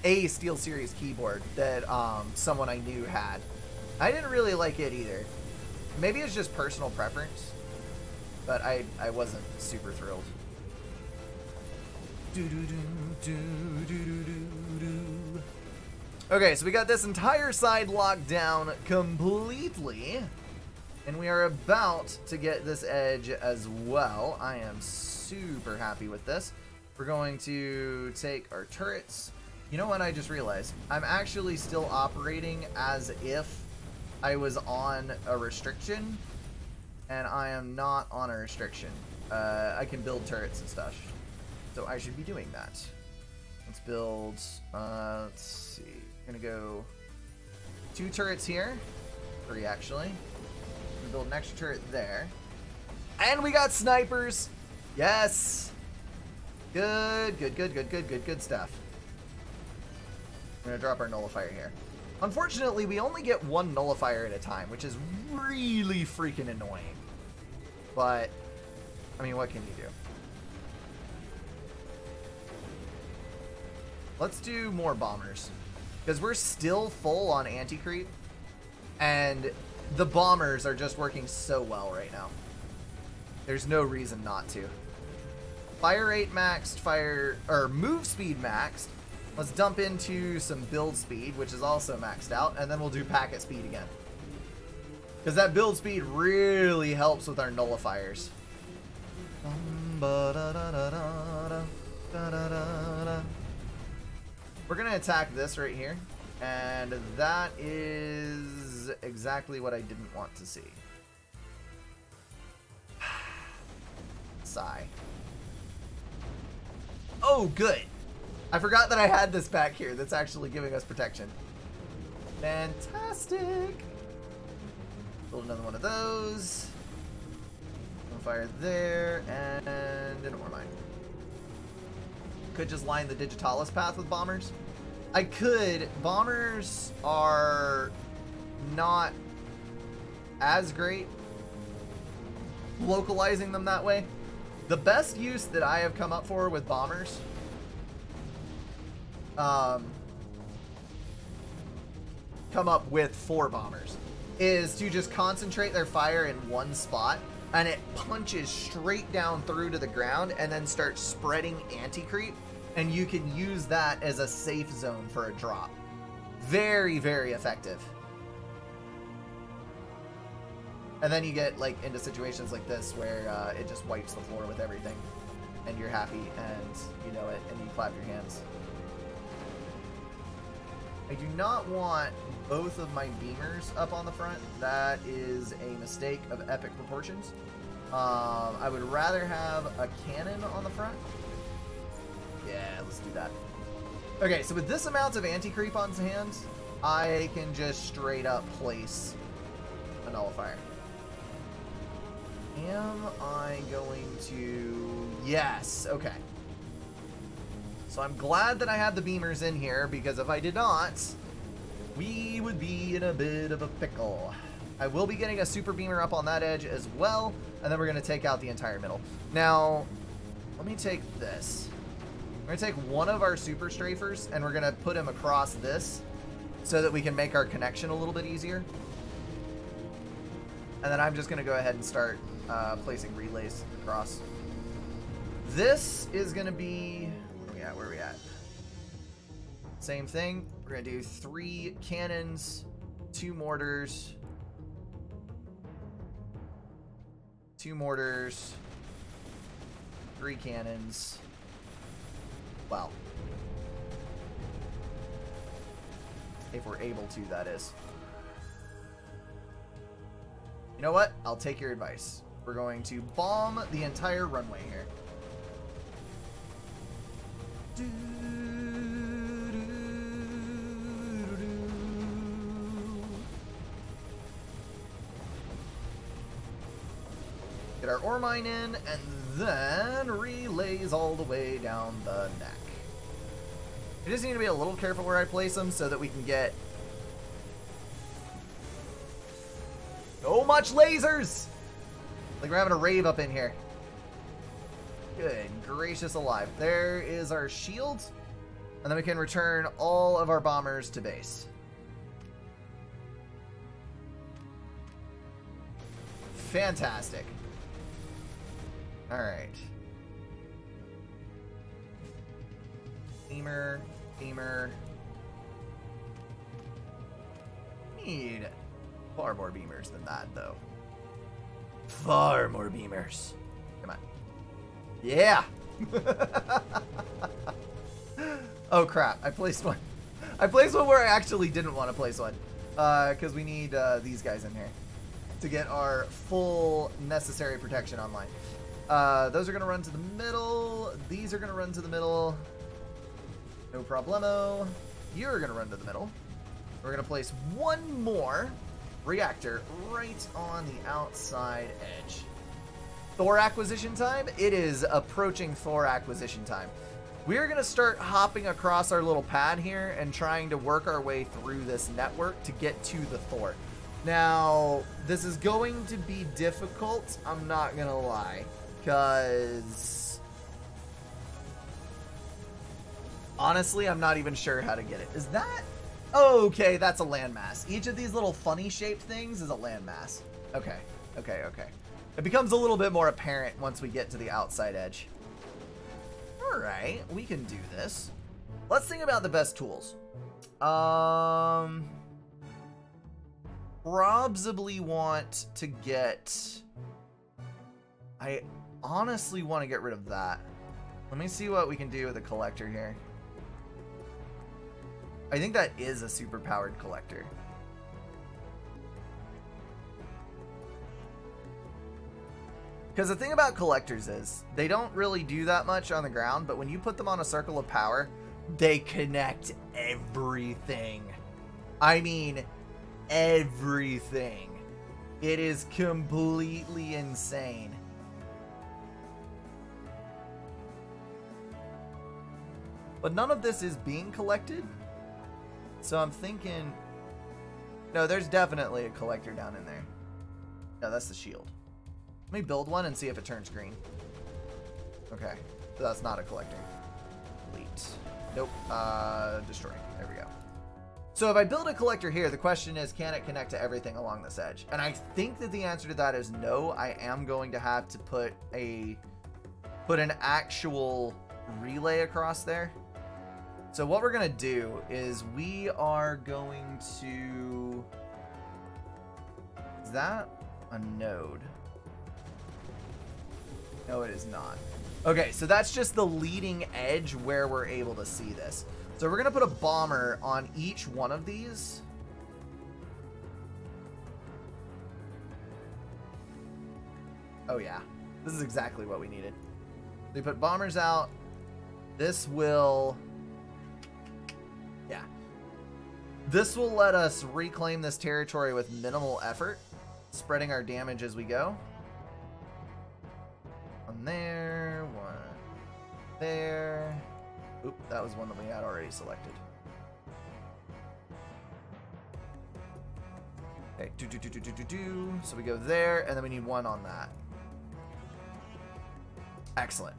Speaker 1: A SteelSeries keyboard that, someone I knew had. I didn't really like it either. Maybe it's just personal preference, but I wasn't super thrilled. Okay, so we got this entire side locked down completely, and we are about to get this edge as well. I am super happy with this. We're going to take our turrets. You know what I just realized? I'm actually still operating as if I was on a restriction, and I am not on a restriction. I can build turrets and stuff, so I should be doing that. Let's build, let's see, I'm gonna go 2 turrets here, 3 actually. I'm gonna build an extra turret there, and we got snipers. Yes, good stuff. I'm gonna drop our nullifier here. Unfortunately, we only get 1 nullifier at a time, which is really freaking annoying. But, I mean, what can you do? Let's do more bombers, because we're still full on anti-creep, and the bombers are just working so well right now. There's no reason not to. Fire rate maxed, move speed maxed. Let's dump into some build speed, which is also maxed out, and then we'll do packet speed again. Because that build speed really helps with our nullifiers. We're going to attack this right here, and that is exactly what I didn't want to see. Sigh. Oh, good. I forgot that I had this back here that's actually giving us protection. Fantastic. Build another one of those. Fire there, and an ore mine. Could just line the Digitalis path with bombers. I could. Bombers are not as great localizing them that way. The best use that I have come up for with bombers, for bombers, is to just concentrate their fire in one spot, and it punches straight down through to the ground and then starts spreading anti-creep, and you can use that as a safe zone for a drop. Very, very effective. And then you get like into situations like this where it just wipes the floor with everything, and you're happy and you know it, and you clap your hands. I do not want both of my beamers up on the front. That is a mistake of epic proportions. I would rather have a cannon on the front. Yeah, let's do that. Okay, so with this amount of anti-creep on hand, I can just straight up place a nullifier. Am I going to... Yes, okay. So I'm glad that I had the beamers in here, because if I did not, we would be in a bit of a pickle. I will be getting a super beamer up on that edge as well, and then we're going to take out the entire middle. Now, let me take this. We're going to take one of our super strafers, and we're going to put him across this so that we can make our connection a little bit easier. And then I'm just going to go ahead and start placing relays across. This is going to be... Where are we at? Same thing. We're going to do 3 cannons, 2 mortars, 2 mortars, 3 cannons. Well, if we're able to, that is. You know what? I'll take your advice. We're going to bomb the entire runway here. Get our ore mine in, and then relays all the way down the neck. I just need to be a little careful where I place them so that we can get so much lasers! Like we're having a rave up in here. Good gracious alive. There is our shield. And then we can return all of our bombers to base. Fantastic. Alright. Beamer. Beamer. Need far more beamers than that, though. Far more beamers. Come on. Yeah! Oh crap, I placed one. I placed one where I actually didn't want to place one. Because we need these guys in here to get our full necessary protection online. Those are going to run to the middle. These are going to run to the middle. No problemo. You're going to run to the middle. We're going to place one more reactor right on the outside edge. Thor acquisition time? It is approaching Thor acquisition time. We're going to start hopping across our little pad here and trying to work our way through this network to get to the Thor. Now, this is going to be difficult, I'm not going to lie, because honestly, I'm not even sure how to get it. Is that... Okay, that's a landmass. Each of these little funny shaped things is a landmass. Okay, okay, okay. It becomes a little bit more apparent once we get to the outside edge. Alright, we can do this. Let's think about the best tools. Probably want to get... I honestly want to get rid of that. Let me see what we can do with the collector here. I think that is a super powered collector. Because the thing about collectors is, they don't really do that much on the ground, but when you put them on a circle of power, they connect everything. I mean, everything. It is completely insane. But none of this is being collected. So I'm thinking... No, there's definitely a collector down in there. No, that's the shield. Let me build one and see if it turns green. Okay, so that's not a collector. Delete. Nope. Destroy. There we go. So if I build a collector here, the question is, can it connect to everything along this edge? And I think that the answer to that is no. I am going to have to put an actual relay across there. So what we're going to do is we are going to... Is that a node? No, it is not. Okay, so that's just the leading edge where we're able to see this. So we're going to put a bomber on each one of these. Oh yeah, this is exactly what we needed. We put bombers out. This will... Yeah. This will let us reclaim this territory with minimal effort, spreading our damage as we go. there, one there. Oop, that was one that we had already selected. Okay, so we go there, and then we need one on that. Excellent.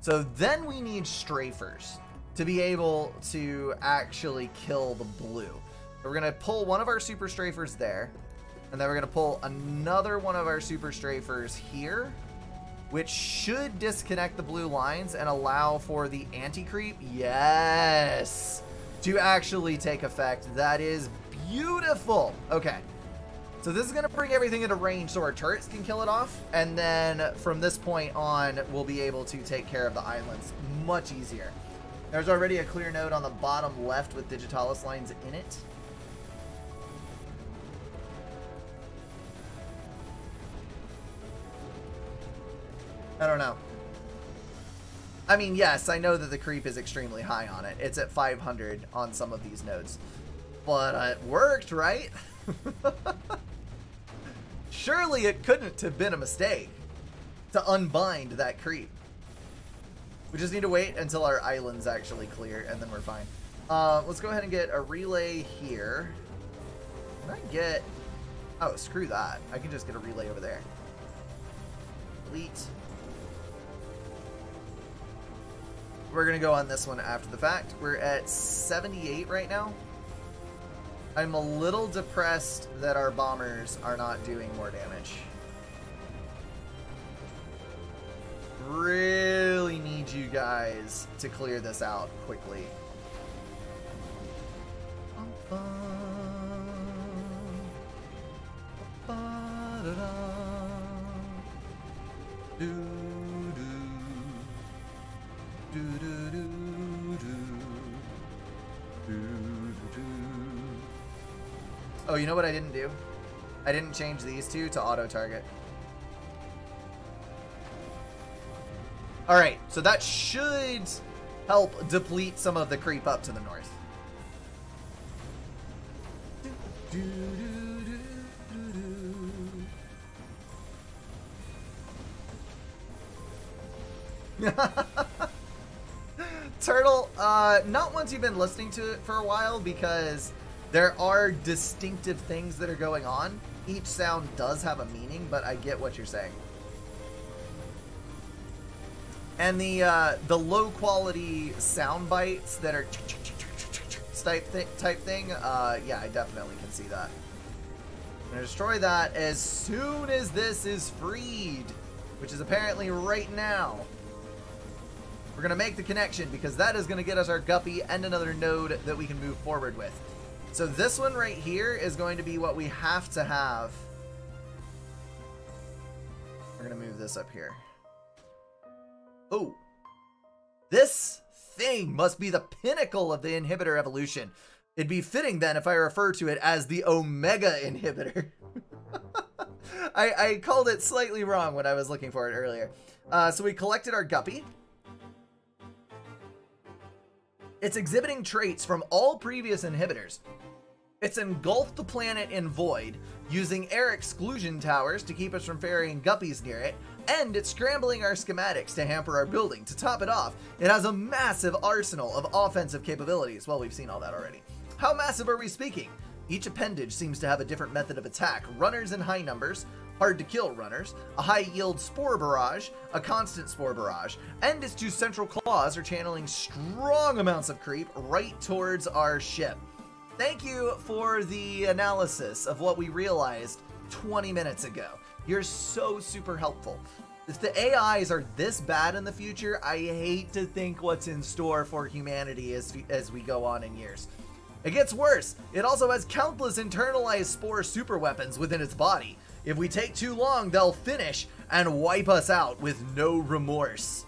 Speaker 1: So then we need strafers to be able to actually kill the blue. So we're going to pull one of our super strafers there, and then we're going to pull another one of our super strafers here, which should disconnect the blue lines and allow for the anti-creep, yes, to actually take effect. That is beautiful. Okay. So this is going to bring everything into range so our turrets can kill it off. And then from this point on, we'll be able to take care of the islands much easier. There's already a clear node on the bottom left with Digitalis lines in it. I don't know. I mean, yes, I know that the creep is extremely high on it. It's at 500 on some of these nodes. But it worked, right? Surely it couldn't have been a mistake to unbind that creep. We just need to wait until our island's actually clear, and then we're fine. Let's go ahead and get a relay here. Can I get... Oh, screw that. I can just get a relay over there. Delete. We're going to go on this one after the fact. We're at 78 right now. I'm a little depressed that our bombers are not doing more damage. Really need you guys to clear this out quickly. Oh, you know what I didn't do? I didn't change these two to auto-target. Alright, so that should help deplete some of the creep up to the north. Turtle, not once you've been listening to it for a while, because there are distinctive things that are going on. Each sound does have a meaning, but I get what you're saying. And the low quality sound bites that are type thing, yeah, I definitely can see that. I'm gonna destroy that as soon as this is freed, which is apparently right now. We're gonna make the connection because that is gonna get us our guppy and another node that we can move forward with. So this one right here is going to be what we have to have. We're gonna move this up here. Oh, this thing must be the pinnacle of the inhibitor evolution. It'd be fitting then if I refer to it as the Omega inhibitor. I called it slightly wrong when I was looking for it earlier. So we collected our guppy. It's exhibiting traits from all previous inhibitors. It's engulfed the planet in void, using air exclusion towers to keep us from ferrying guppies near it, and it's scrambling our schematics to hamper our building. To top it off, it has a massive arsenal of offensive capabilities. Well, we've seen all that already. How massive are we speaking? Each appendage seems to have a different method of attack. Runners in high numbers, hard to kill runners, a high yield spore barrage, a constant spore barrage, and its two central claws are channeling strong amounts of creep right towards our ship. Thank you for the analysis of what we realized 20 minutes ago. You're so super helpful. If the AIs are this bad in the future, I hate to think what's in store for humanity as we go on in years. It gets worse. It also has countless internalized spore super weapons within its body. If we take too long, they'll finish and wipe us out with no remorse.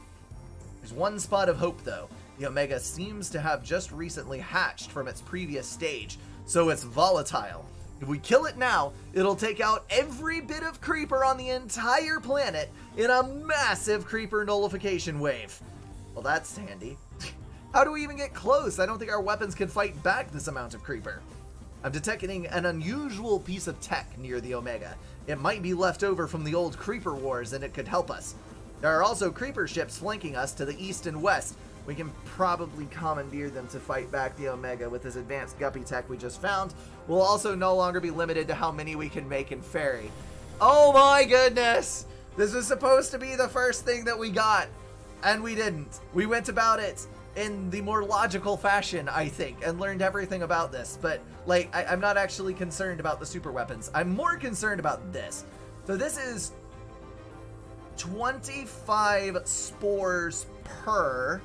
Speaker 1: There's one spot of hope though. The Omega seems to have just recently hatched from its previous stage, so it's volatile. If we kill it now, it'll take out every bit of creeper on the entire planet in a massive creeper nullification wave. Well, that's handy. How do we even get close? I don't think our weapons can fight back this amount of creeper. I'm detecting an unusual piece of tech near the Omega. It might be left over from the old creeper wars and it could help us. There are also creeper ships flanking us to the east and west. We can probably commandeer them to fight back the Omega with this advanced guppy tech we just found. We'll also no longer be limited to how many we can make in ferry. Oh my goodness! This was supposed to be the first thing that we got, and we didn't. We went about it in the more logical fashion, I think, and learned everything about this. But, like, I'm not actually concerned about the super weapons. I'm more concerned about this. So this is 25 spores per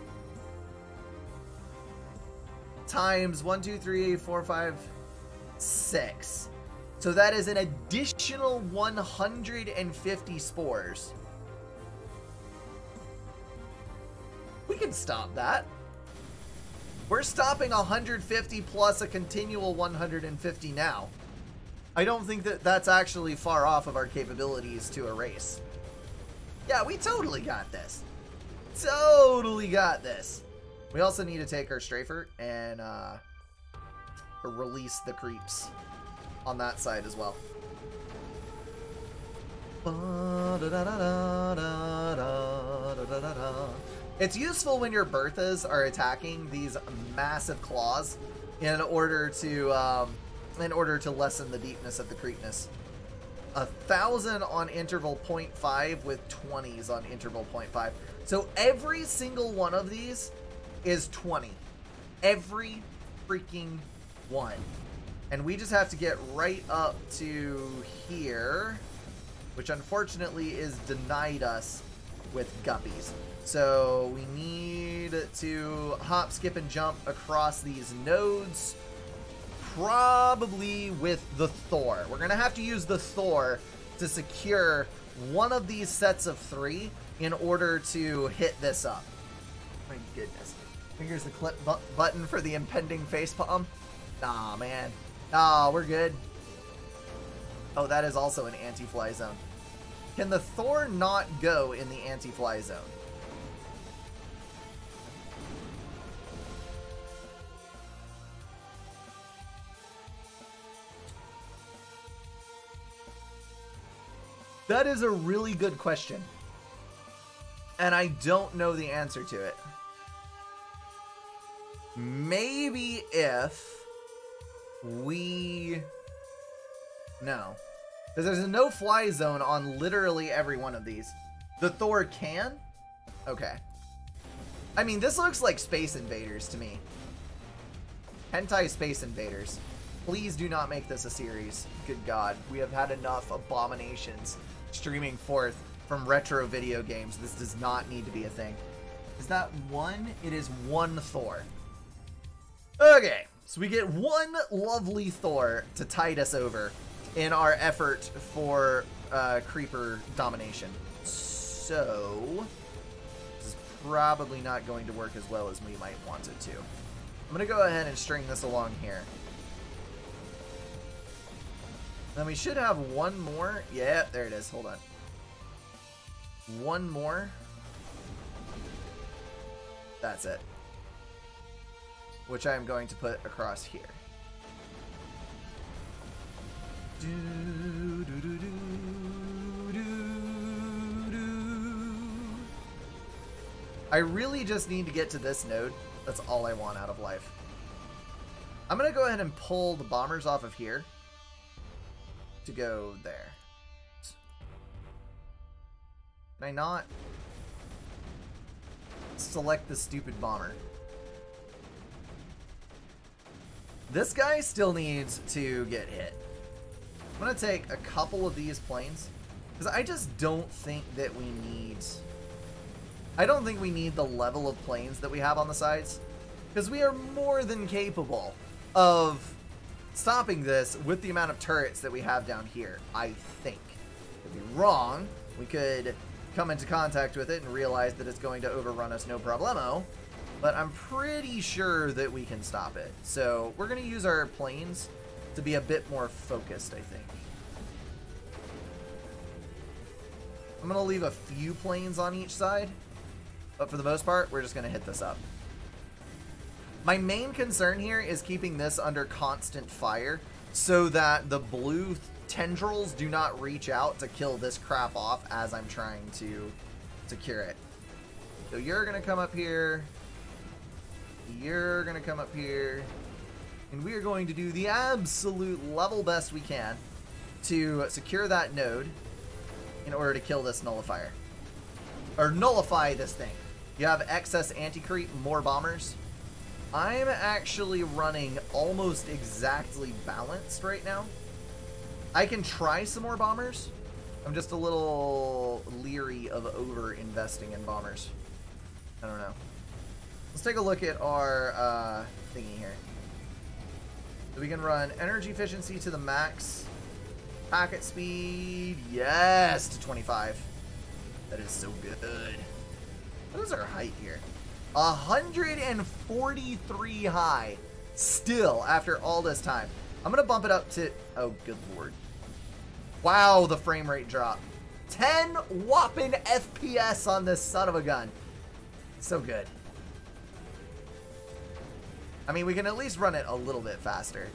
Speaker 1: times 1, 2, 3, 4, 5, 6. So that is an additional 150 spores. We can stop that. We're stopping 150 plus a continual 150 now. I don't think that that's actually far off of our capabilities to erase. Yeah, we totally got this. Totally got this. We also need to take our strafer and release the creeps on that side as well. It's useful when your Berthas are attacking these massive claws in order to lessen the deepness of the creepness. 1,000 on interval 0.5 with 20s on interval 0.5. So every single one of these is 20. Every freaking one. And we just have to get right up to here, which unfortunately is denied us with guppies. So we need to hop, skip, and jump across these nodes, probably with the Thor. We're going to have to use the Thor to secure one of these sets of 3 in order to hit this up. My goodness. Here's the clip button for the impending facepalm. Nah, man. Nah, we're good. Oh, that is also an anti-fly zone. Can the Thor not go in the anti-fly zone? That is a really good question. And I don't know the answer to it. Maybe if we... No. Because there's a no-fly zone on literally every one of these. The Thor can? Okay. I mean, this looks like Space Invaders to me. Hentai Space Invaders. Please do not make this a series. Good God. We have had enough abominations streaming forth from retro video games. This does not need to be a thing. Is that one? It is one Thor. Okay, so we get one lovely Thor to tide us over in our effort for creeper domination. So this is probably not going to work as well as we might want it to. I'm going to go ahead and string this along here. Then we should have one more. Yeah, there it is. Hold on. One more. That's it. Which I'm going to put across here. I really just need to get to this node. That's all I want out of life. I'm going to go ahead and pull the bombers off of here to go there. Can I not select the stupid bomber? This guy still needs to get hit. I'm going to take a couple of these planes because I just don't think that we need... I don't think we need the level of planes that we have on the sides because we are more than capable of stopping this with the amount of turrets that we have down here, I think. Could be wrong. We could come into contact with it and realize that it's going to overrun us no problemo, but I'm pretty sure that we can stop it. So we're going to use our planes to be a bit more focused, I think. I'm going to leave a few planes on each side, but for the most part, we're just going to hit this up. My main concern here is keeping this under constant fire so that the blue tendrils do not reach out to kill this crap off as I'm trying to secure it. So you're going to come up here. You're going to come up here. And we are going to do the absolute level best we can to secure that node in order to kill this nullifier. Or nullify this thing. You have excess anti-creep, more bombers. I'm actually running almost exactly balanced right now. I can try some more bombers. I'm just a little leery of over-investing in bombers. I don't know. Let's take a look at our thingy here. So we can run energy efficiency to the max. Packet speed, yes, to 25. That is so good. What is our height here? 143 high. Still, after all this time. I'm going to bump it up to... Oh, good lord. Wow, the frame rate dropped. 10 whopping FPS on this son of a gun. So good. I mean, we can at least run it a little bit faster.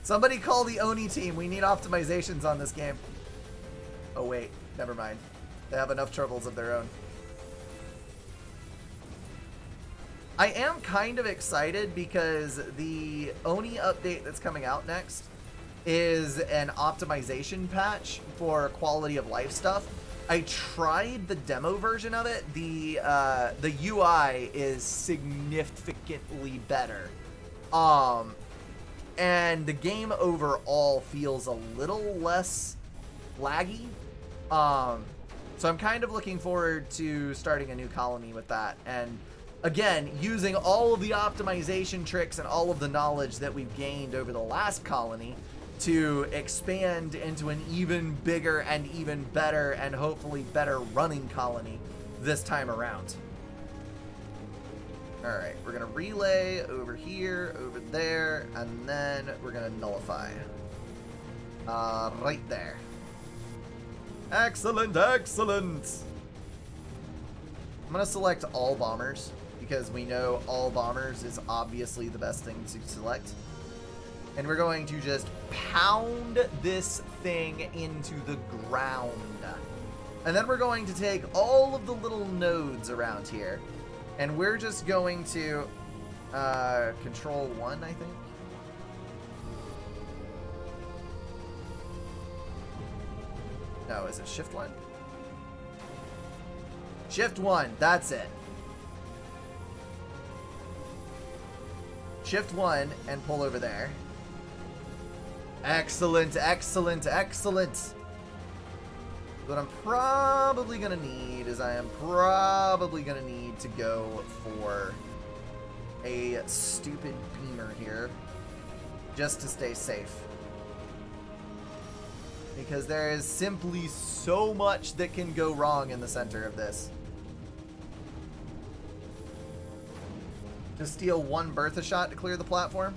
Speaker 1: Somebody call the Oni team. We need optimizations on this game. Oh, wait. Never mind. They have enough troubles of their own. I am kind of excited because the Oni update that's coming out next is an optimization patch for quality of life stuff. I tried the demo version of it. The UI is significantly better. And the game overall feels a little less laggy. So I'm kind of looking forward to starting a new colony with that. And again, using all of the optimization tricks and all of the knowledge that we've gained over the last colony to expand into an even bigger and even better and hopefully better running colony this time around. Alright, we're going to relay over here, over there, and then we're going to nullify. Right there. Excellent, excellent! I'm going to select all bombers, because we know all bombers is obviously the best thing to select. And we're going to just pound this thing into the ground. And then we're going to take all of the little nodes around here. And we're just going to control 1, I think. No, is it shift 1? Shift 1, that's it. Shift 1 and pull over there. Excellent, excellent, excellent. What I'm probably going to need is I am probably going to need to go for a stupid beamer here just to stay safe. Because there is simply so much that can go wrong in the center of this. To steal one Bertha shot to clear the platform?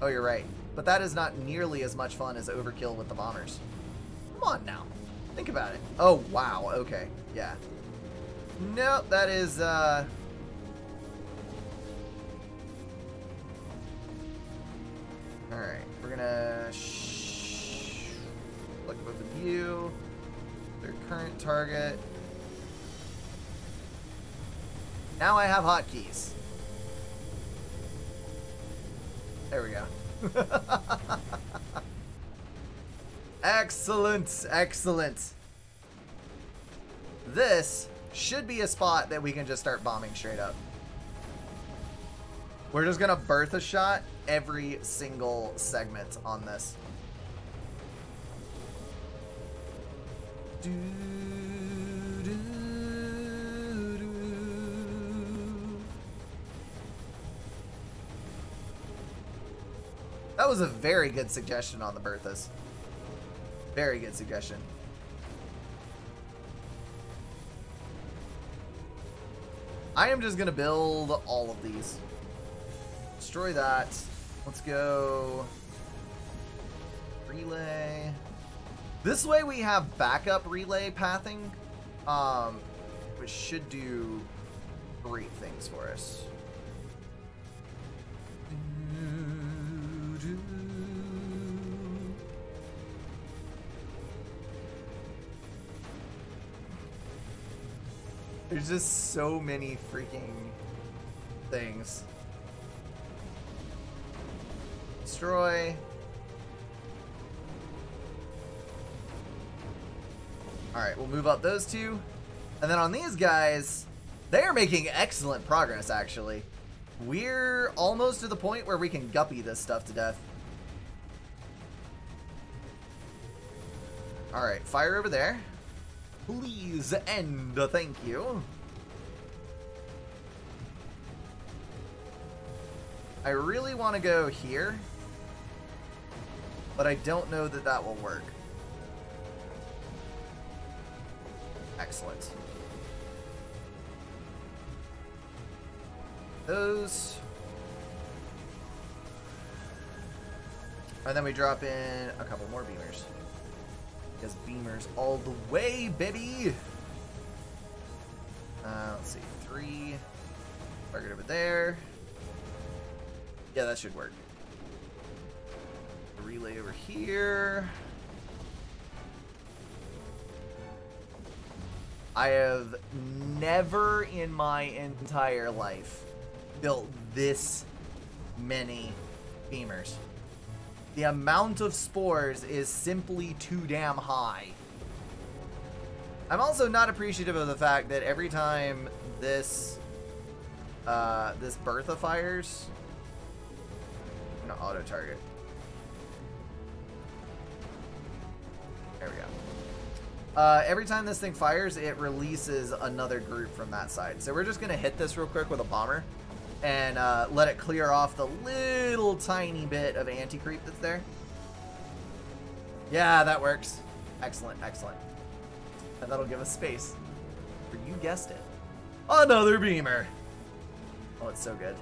Speaker 1: Oh, you're right. But that is not nearly as much fun as overkill with the bombers. Come on now. Think about it. Oh, wow. Okay. Yeah. Nope, that is, Alright, we're gonna look both of you. Their current target. Now I have hotkeys. There we go. Excellent, excellent. This should be a spot that we can just start bombing straight up. We're just gonna Bertha shot every single segment on this. That was a very good suggestion on the Berthas. Very good suggestion. I am just gonna build all of these. Destroy that. Let's go. Relay. This way we have backup relay pathing, which should do great things for us. There's just so many freaking things. Destroy. Alright, we'll move up those two. And then on these guys, they are making excellent progress, actually. We're almost to the point where we can guppy this stuff to death. Alright, fire over there. Please end, thank you. I really want to go here, but I don't know that that will work. Excellent. Those. And then we drop in a couple more beamers. Because beamers all the way, baby! Let's see. 3. Target over there. Yeah, that should work. Relay over here. I have never in my entire life built this many beamers. The amount of spores is simply too damn high. I'm also not appreciative of the fact that every time this this Bertha fires, I'm gonna auto target. There we go. Every time this thing fires, it releases another group from that side. So we're just gonna hit this real quick with a bomber and let it clear off the little tiny bit of anti-creep that's there. Yeah, that works. Excellent, excellent. And that'll give us space for, you guessed it, another beamer. Oh, it's so good.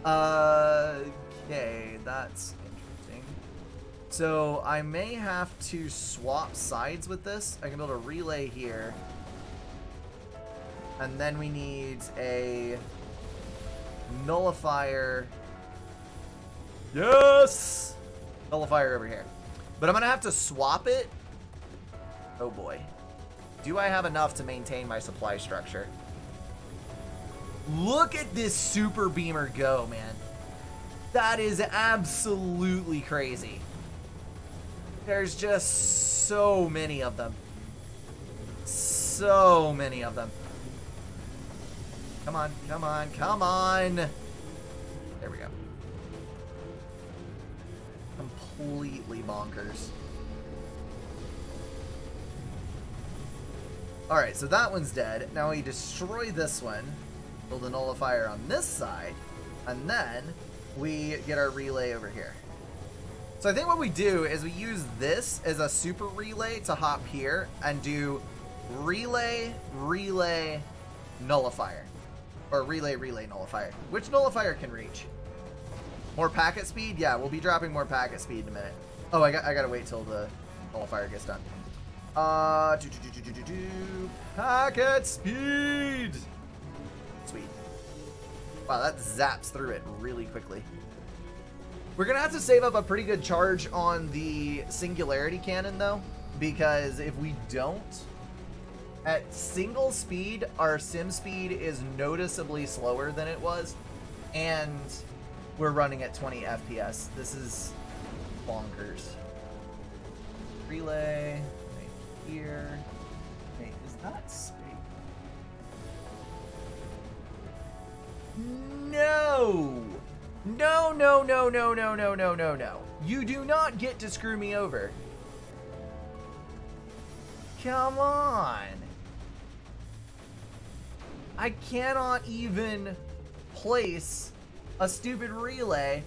Speaker 1: Okay, that's interesting. So I may have to swap sides with this. I can build a relay here. And then we need a nullifier. Yes! Nullifier over here. But I'm going to have to swap it. Oh boy. Do I have enough to maintain my supply structure? Look at this super beamer go, man. That is absolutely crazy. There's just so many of them. So many of them. Come on, come on, come on. There we go. Completely bonkers. Alright, so that one's dead. Now we destroy this one. Build a nullifier on this side. And then we get our relay over here. So I think what we do is we use this as a super relay to hop here and do relay, relay, nullifier. Or relay, relay, nullifier. Which nullifier can reach? More packet speed? Yeah, we'll be dropping more packet speed in a minute. Oh, I gotta wait till the nullifier gets done. Packet speed! Sweet. Wow, that zaps through it really quickly. We're gonna have to save up a pretty good charge on the singularity cannon though, because if we don't, at single speed, our sim speed is noticeably slower than it was, and we're running at 20 FPS. This is bonkers. Relay, right here. Wait, is that space? No! No, no, no, no, no, no, no, no, no. You do not get to screw me over. Come on. I cannot even place a stupid relay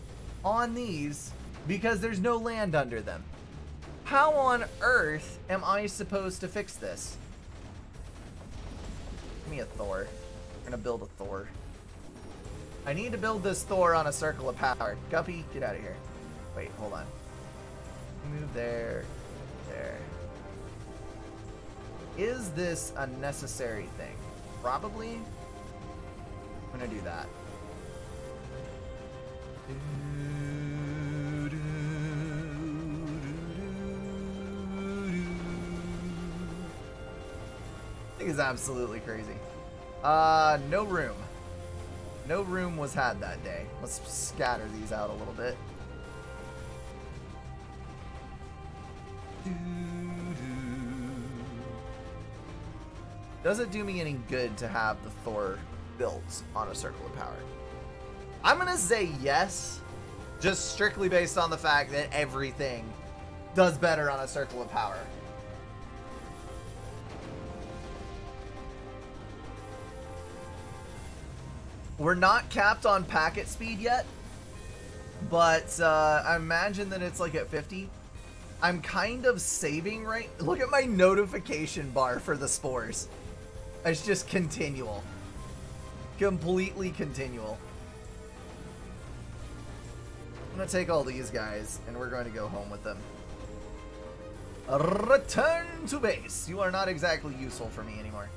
Speaker 1: on these because there's no land under them. How on earth am I supposed to fix this? Give me a Thor. We're gonna build a Thor. I need to build this Thor on a circle of power. Guppy, get out of here. Wait, hold on. Move there. There. Is this a necessary thing? Probably. I'm gonna do that. I think it's absolutely crazy. No room. No room was had that day. Let's scatter these out a little bit. Does it do me any good to have the Thor built on a Circle of Power? I'm gonna say yes, just strictly based on the fact that everything does better on a Circle of Power. We're not capped on packet speed yet, but I imagine that it's like at 50. I'm kind of saving right... Look at my notification bar for the spores. It's just continual. Completely continual. I'm going to take all these guys, and we're going to go home with them. Return to base. You are not exactly useful for me anymore.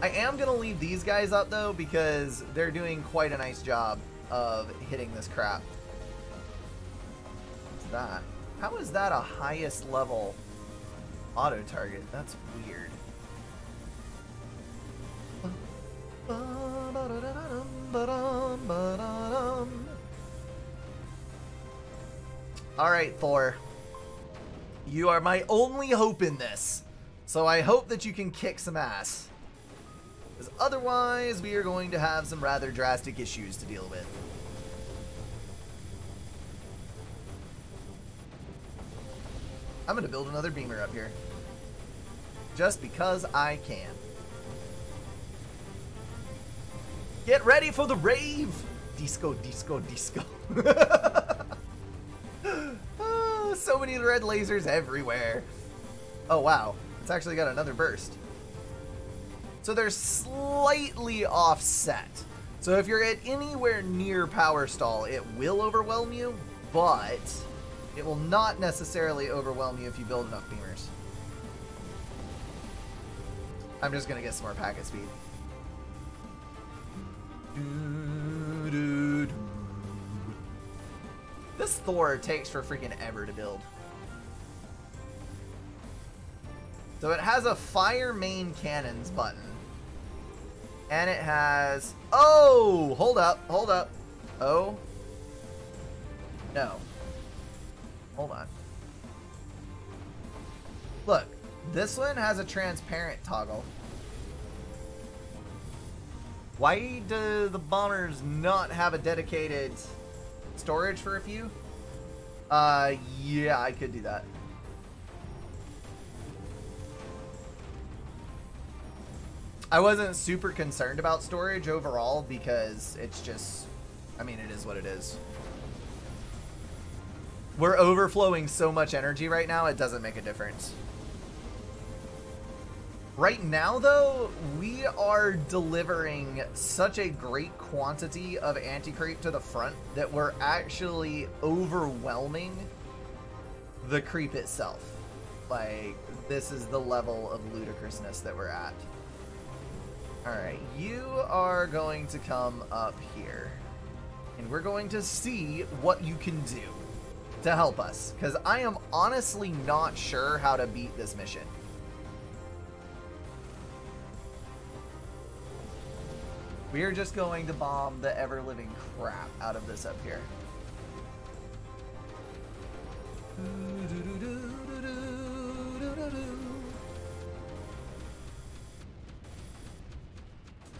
Speaker 1: I am going to leave these guys up, though, because they're doing quite a nice job of hitting this crap. What's that? How is that a highest level auto target? That's weird. Alright, Thor. You are my only hope in this. So I hope that you can kick some ass. Because otherwise, we are going to have some rather drastic issues to deal with. I'm going to build another beamer up here. Just because I can. Get ready for the rave! Disco, disco, disco. Oh, so many red lasers everywhere. Oh, wow. It's actually got another burst. So they're slightly offset. So if you're at anywhere near power stall, it will overwhelm you, but it will not necessarily overwhelm you if you build enough beamers. I'm just going to get some more packet speed. This Thor takes for freaking ever to build. So it has a fire main cannons button. And it has... Oh! Hold up. Hold up. Oh. No. Hold on. Look. This one has a transparent toggle. Why do the bombers not have a dedicated storage for a few? Yeah, I could do that. I wasn't super concerned about storage overall because it's just, I mean, it is what it is. We're overflowing so much energy right now, it doesn't make a difference. Right now, though, we are delivering such a great quantity of anti-creep to the front that we're actually overwhelming the creep itself. Like, this is the level of ludicrousness that we're at. Alright, you are going to come up here. And we're going to see what you can do to help us. Because I am honestly not sure how to beat this mission. We are just going to bomb the ever-living crap out of this up here.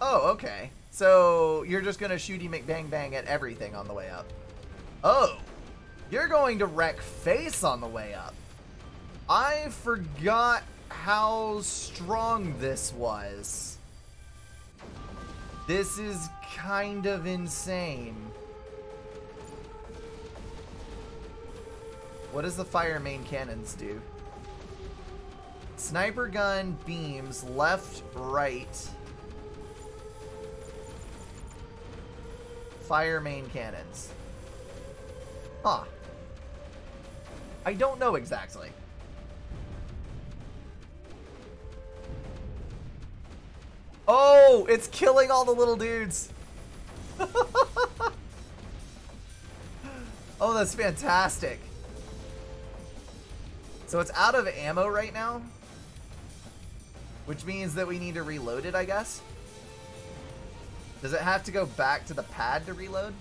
Speaker 1: Oh, okay. So you're just going to shooty McBang Bang at everything on the way up. Oh, you're going to wreck face on the way up. I forgot how strong this was. This is kind of insane. What does the fire main cannons do? Sniper gun beams left, right. Fire main cannons. Huh. I don't know exactly. Oh, it's killing all the little dudes. Oh, that's fantastic. So it's out of ammo right now. which means that we need to reload it, I guess. Does it have to go back to the pad to reload?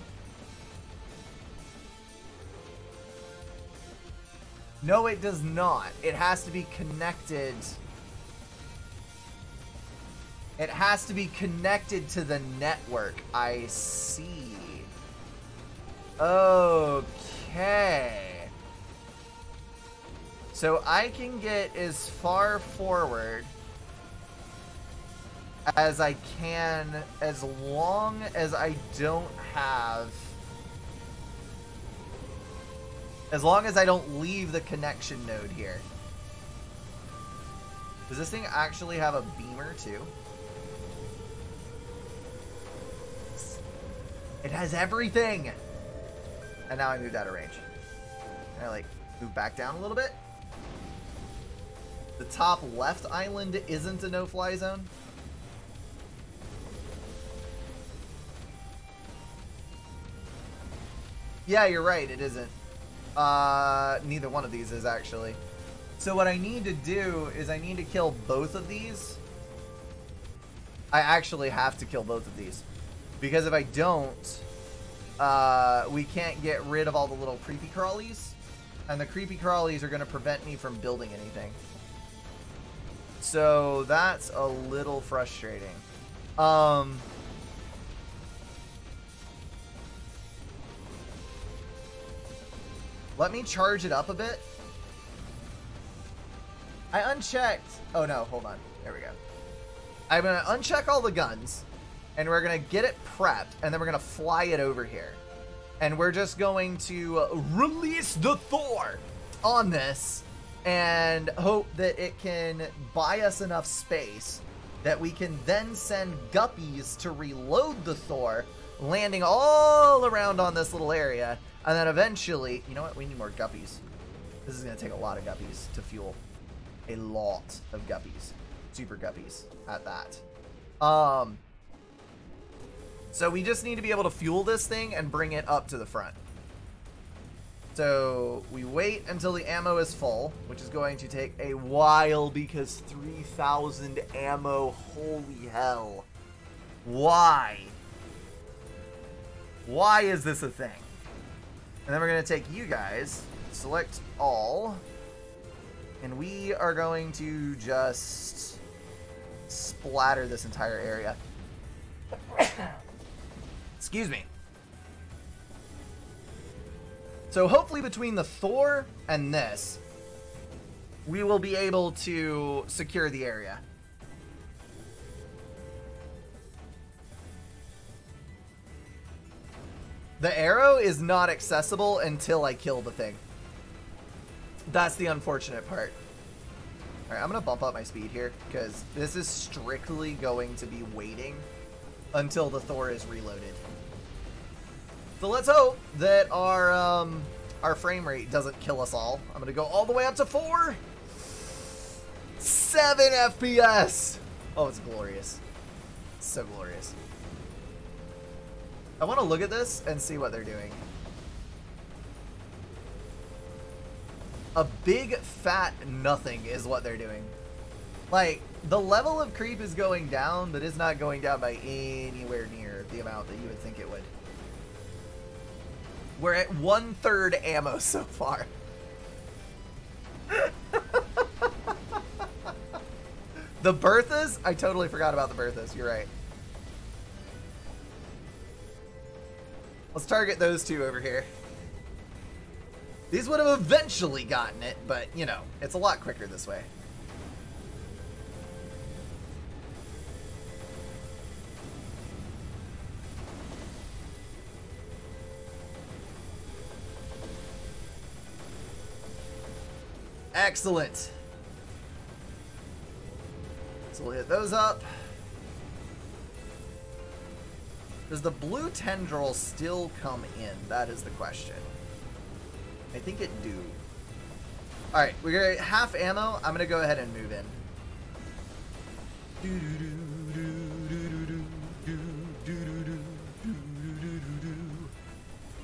Speaker 1: No, it does not. It has to be connected. It has to be connected to the network. I see. Okay. So I can get as far forward as I can as long as I don't have... As long as I don't leave the connection node here. Does this thing actually have a beamer too? It has everything! And now I moved out of range. Can I like move back down a little bit? The top left island isn't a no-fly zone. Yeah, you're right, it isn't. Neither one of these is actually. So what I need to do is I need to kill both of these. I actually have to kill both of these. Because if I don't, we can't get rid of all the little creepy crawlies. And the creepy crawlies are going to prevent me from building anything. So that's a little frustrating. Let me charge it up a bit. I unchecked. Oh no, hold on. There we go. I'm going to uncheck all the guns. And we're going to get it prepped. And then we're going to fly it over here. And we're just going to release the Thor on this. And hope that it can buy us enough space that we can then send guppies to reload the Thor, landing all around on this little area. And then eventually, you know what? We need more guppies. This is going to take a lot of guppies to fuel. A lot of guppies. Super guppies at that. So we just need to be able to fuel this thing and bring it up to the front. So we wait until the ammo is full, which is going to take a while because 3,000 ammo, holy hell. Why? Why is this a thing? And then we're going to take you guys, select all, and we are going to just splatter this entire area. Excuse me. So hopefully between the Thor and this, we will be able to secure the area. The arrow is not accessible until I kill the thing. That's the unfortunate part. Alright, I'm going to bump up my speed here, because this is strictly going to be waiting until the Thor is reloaded. So let's hope that our frame rate doesn't kill us all. I'm going to go all the way up to 4. 7 FPS! Oh, it's glorious. It's so glorious. I want to look at this and see what they're doing. A big fat nothing is what they're doing. Like, the level of creep is going down, but it's not going down by anywhere near the amount that you would think it would. We're at 1/3 ammo so far. The Berthas? I totally forgot about the Berthas. You're right. Let's target those two over here. These would have eventually gotten it, but, you know, it's a lot quicker this way. Excellent. So we'll hit those up. Does the blue tendril still come in? That is the question. I think it do. Alright, we're at half ammo. I'm going to go ahead and move in.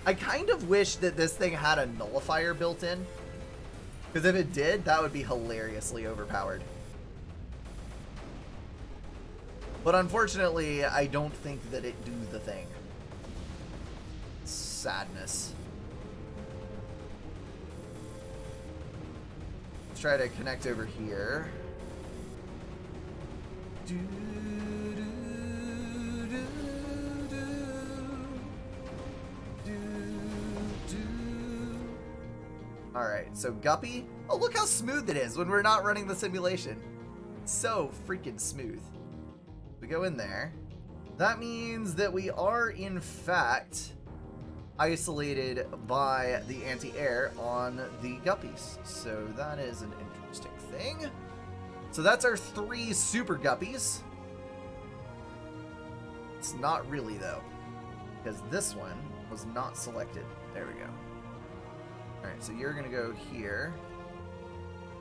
Speaker 1: I kind of wish that this thing had a nullifier built in. Because if it did, that would be hilariously overpowered. But unfortunately, I don't think that it do the thing. Sadness. Let's try to connect over here. Alright, so Guppy. Oh, look how smooth it is when we're not running the simulation. It's so freaking smooth. We go in there. That means that we are, in fact, isolated by the anti-air on the Guppies. So that is an interesting thing. So that's our 3 super Guppies. It's not really, though, because this one was not selected. There we go. Alright, so you're going to go here.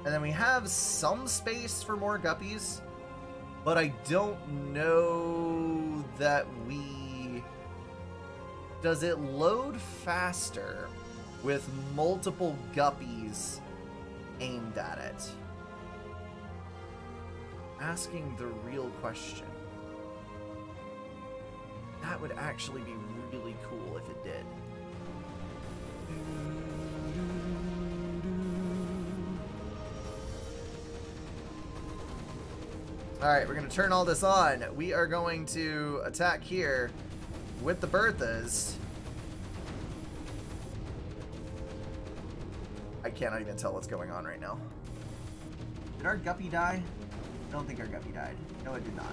Speaker 1: And then we have some space for more Guppies, but I don't know that we... Does it load faster with multiple Guppies aimed at it? Asking the real question. That would actually be really cool if it did. Alright, we're going to turn all this on. We are going to attack here with the Berthas. I cannot even tell what's going on right now. Did our Guppy die? I don't think our Guppy died. No, it did not.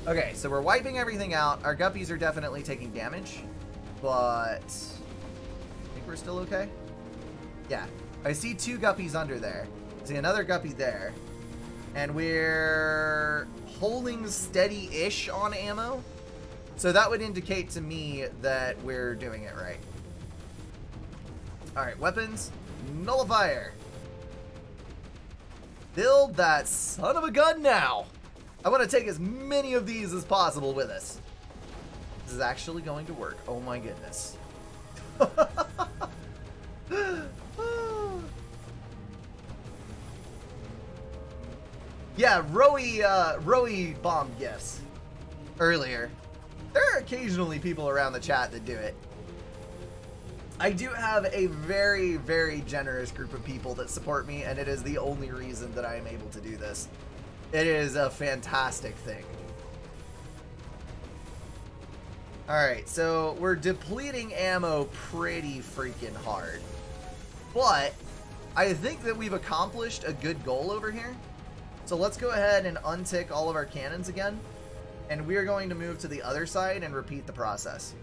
Speaker 1: Okay, so we're wiping everything out. Our Guppies are definitely taking damage, but I think we're still okay. Yeah, I see 2 Guppies under there. I see another Guppy there. And we're holding steady-ish on ammo. So that would indicate to me that we're doing it right. Alright, weapons. Nullifier. Build that son of a gun now. I want to take as many of these as possible with us. This is actually going to work. Oh my goodness. Yeah, Roey bombed gifts earlier. There are occasionally people around the chat that do it. I do have a very, very generous group of people that support me, and it is the only reason that I am able to do this. It is a fantastic thing. Alright, so we're depleting ammo pretty freaking hard. But I think that we've accomplished a good goal over here. So let's go ahead and untick all of our cannons again. And we are going to move to the other side and repeat the process.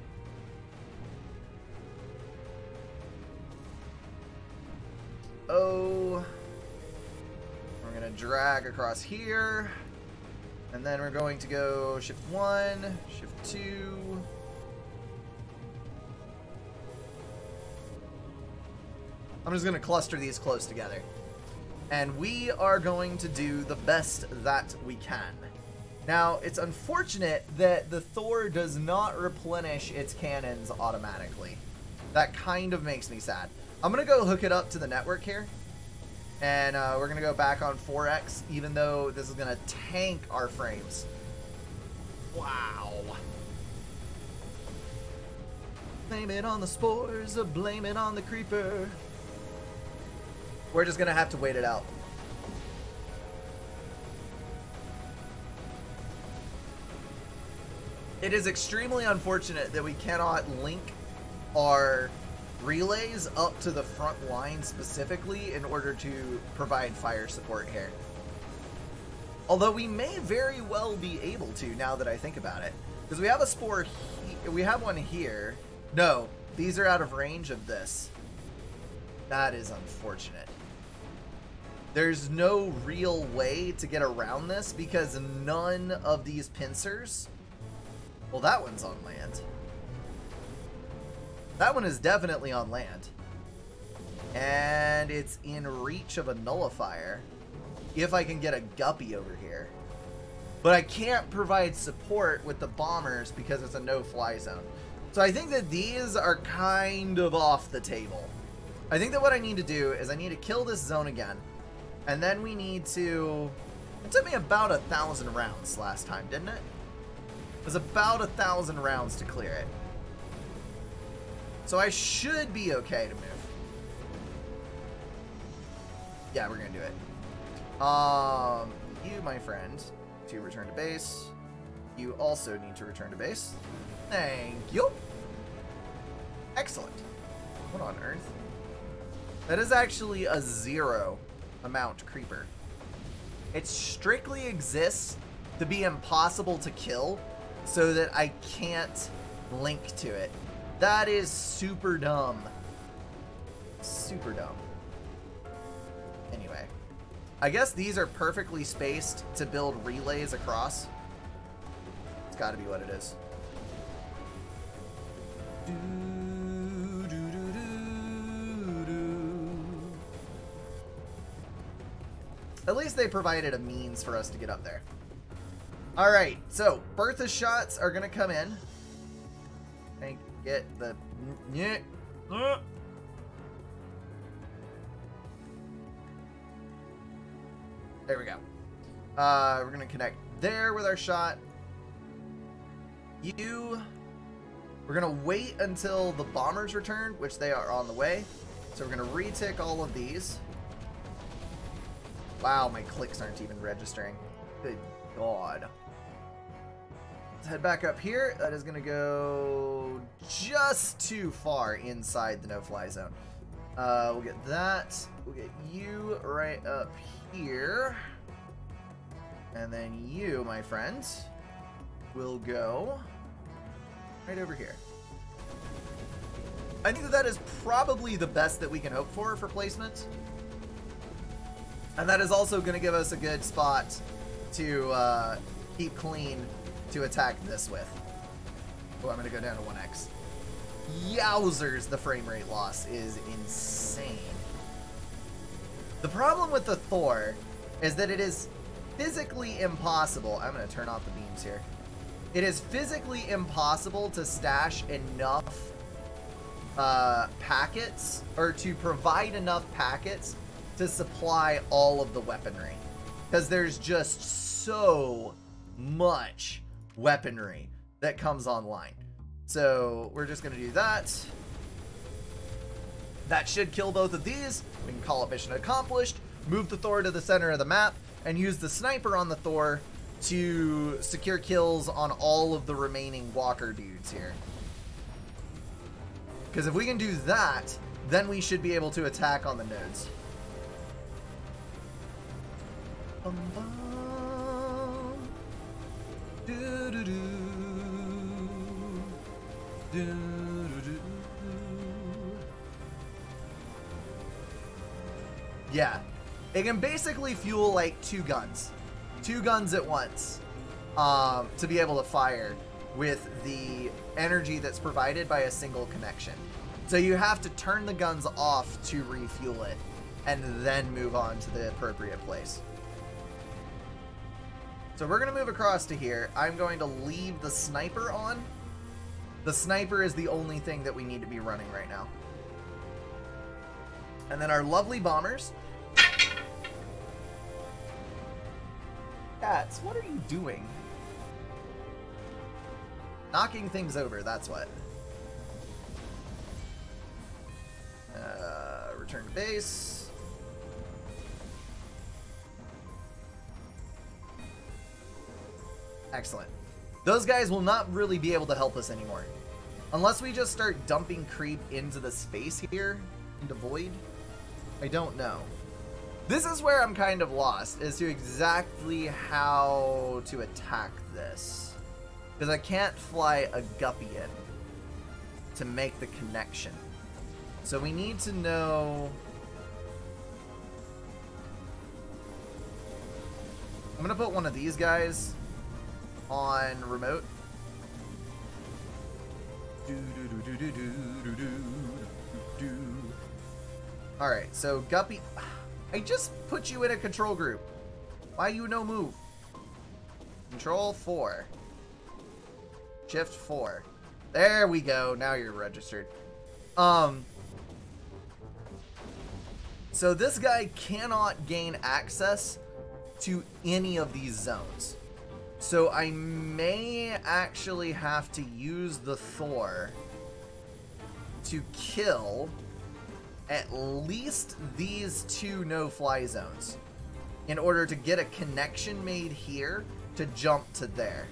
Speaker 1: Oh, we're going to drag across here. And then we're going to go shift 1, shift 2. I'm just going to cluster these close together. And we are going to do the best that we can. Now, it's unfortunate that the Thor does not replenish its cannons automatically. That kind of makes me sad. I'm going to go hook it up to the network here. And we're going to go back on 4X, even though this is going to tank our frames. Wow. Blame it on the spores, or blame it on the creeper. We're just going to have to wait it out. It is extremely unfortunate that we cannot link our relays up to the front line specifically in order to provide fire support here. Although we may very well be able to, now that I think about it. Because we have a spore, we have one here. No, these are out of range of this. That is unfortunate. There's no real way to get around this because none of these pincers... Well, that one's on land. That one is definitely on land. And it's in reach of a nullifier. If I can get a guppy over here. But I can't provide support with the bombers because it's a no-fly zone. So I think that these are kind of off the table. I think that what I need to do is I need to kill this zone again. And then we need to... It took me about 1,000 rounds last time, didn't it? was about 1,000 rounds to clear it. So I should be okay to move. Yeah, we're gonna do it. You, my friend, to return to base. You also need to return to base. Thank you. Excellent. What on earth? That is actually a 0 amount creeper. It strictly exists to be impossible to kill so that I can't link to it. That is super dumb. Super dumb. Anyway, I guess these are perfectly spaced to build relays across. It's got to be what it is. At least they provided a means for us to get up there. Alright, so Bertha's shots are going to come in. And get the... There we go. We're going to connect there with our shot. We're going to wait until the bombers return, which they are on the way. So we're going to retick all of these. Wow, my clicks aren't even registering. Good God. Let's head back up here. That is going to go just too far inside the no-fly zone. We'll get that. We'll get you right up here. And then you, my friend, will go right over here. I think that is probably the best that we can hope for placement. And that is also going to give us a good spot to keep clean to attack this with. Oh, I'm going to go down to 1x. Yowzers, the frame rate loss is insane. The problem with the Thor is that it is physically impossible. I'm going to turn off the beams here. It is physically impossible to stash enough packets, or to provide enough packets to supply all of the weaponry, because there's just so much weaponry that comes online. So we're just going to do that. That should kill both of these. We can call it mission accomplished, move the Thor to the center of the map, and use the sniper on the Thor to secure kills on all of the remaining walker dudes here. Because if we can do that, then we should be able to attack on the nodes. Bum, bum. Do, do, do. Do, do, do. Yeah, it can basically fuel like two guns at once, to be able to fire with the energy that's provided by a single connection. So you have to turn the guns off to refuel it, and then move on to the appropriate place. So we're going to move across to here. I'm going to leave the sniper on. The sniper is the only thing that we need to be running right now. And then our lovely bombers. Cats, what are you doing? Knocking things over, that's what. Return to base. Excellent. Those guys will not really be able to help us anymore. Unless we just start dumping creep into the space here, into void. I don't know. This is where I'm kind of lost, as to exactly how to attack this. Because I can't fly a guppy in to make the connection. So we need to know... I'm going to put one of these guys on remote. Alright, so Guppy... I just put you in a control group. Why you no move? Control 4. Shift 4. There we go. Now you're registered. So this guy cannot gain access to any of these zones. So I may actually have to use the Thor to kill at least these 2 no-fly zones in order to get a connection made here to jump to there.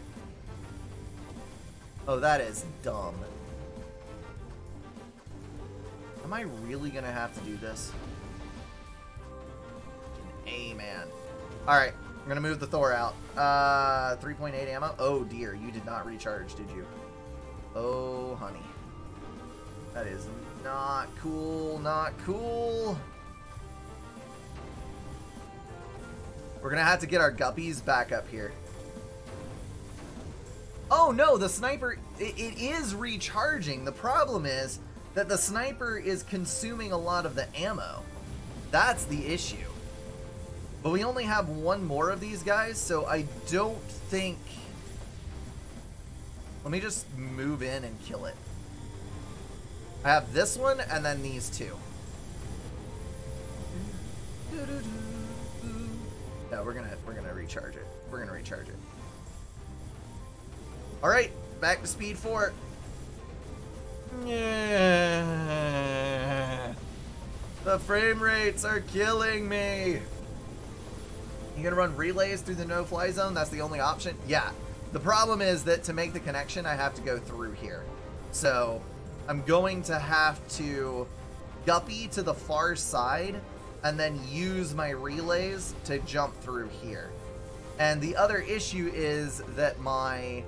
Speaker 1: Oh, that is dumb. Am I really gonna have to do this? Amen. Alright, I'm gonna move the Thor out. 3.8 ammo. Oh dear, you did not recharge, did you? Oh, honey. That is not cool, not cool. We're gonna have to get our guppies back up here. Oh no, the sniper, it is recharging. The problem is that the sniper is consuming a lot of the ammo. That's the issue. But we only have 1 more of these guys, so I don't think... Let me just move in and kill it. I have this one and then these 2. No, we're gonna recharge it. We're gonna recharge it. All right, back to speed 4. Yeah. The frame rates are killing me. You gonna run relays through the no-fly zone? That's the only option? Yeah. The problem is that to make the connection, I have to go through here. So I'm going to have to guppy to the far side and then use my relays to jump through here. And the other issue is that my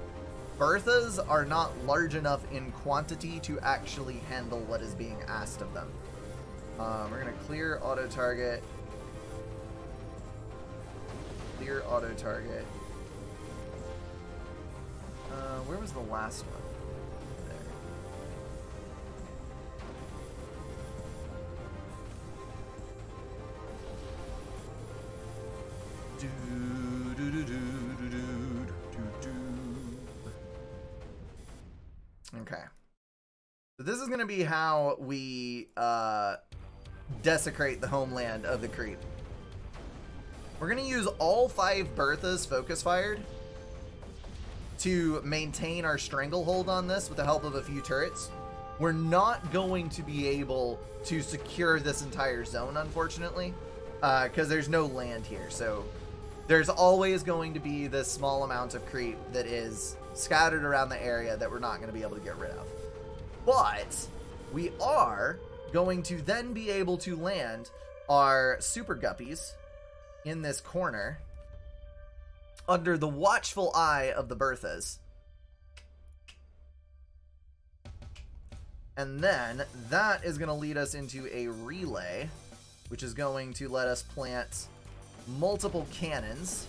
Speaker 1: Berthas are not large enough in quantity to actually handle what is being asked of them. We're gonna clear auto target. Clear auto target. Where was the last one? There. Okay. So this is going to be how we desecrate the homeland of the creep. We're going to use all 5 Berthas focus fired to maintain our stranglehold on this with the help of a few turrets. We're not going to be able to secure this entire zone, unfortunately, because there's no land here. So there's always going to be this small amount of creep that is scattered around the area that we're not going to be able to get rid of. But we are going to then be able to land our super guppies in this corner under the watchful eye of the Berthas. And then that is going to lead us into a relay, which is going to let us plant multiple cannons.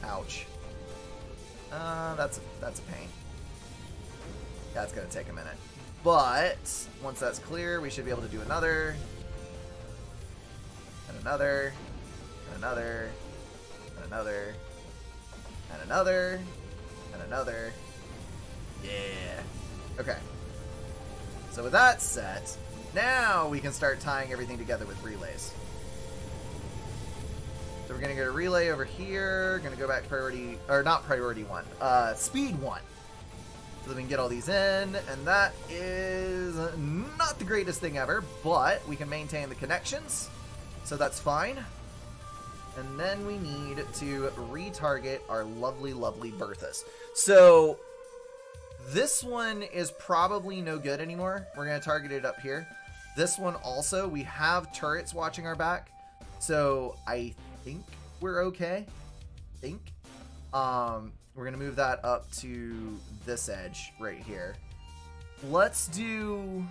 Speaker 1: Ouch. That's a pain. That's gonna take a minute. But once that's clear, we should be able to do another. And another. And another. And another. And another. And another. Yeah. Okay. So with that set, now we can start tying everything together with relays. So we're gonna get a relay over here, gonna go back to priority, or not priority 1, speed 1. So that we can get all these in, and that is not the greatest thing ever, but we can maintain the connections, so that's fine. And then we need to retarget our lovely, lovely Berthas. So this one is probably no good anymore. We're gonna target it up here. This one also, we have turrets watching our back, so I think we're okay. We're gonna move that up to this edge right here. Let's do...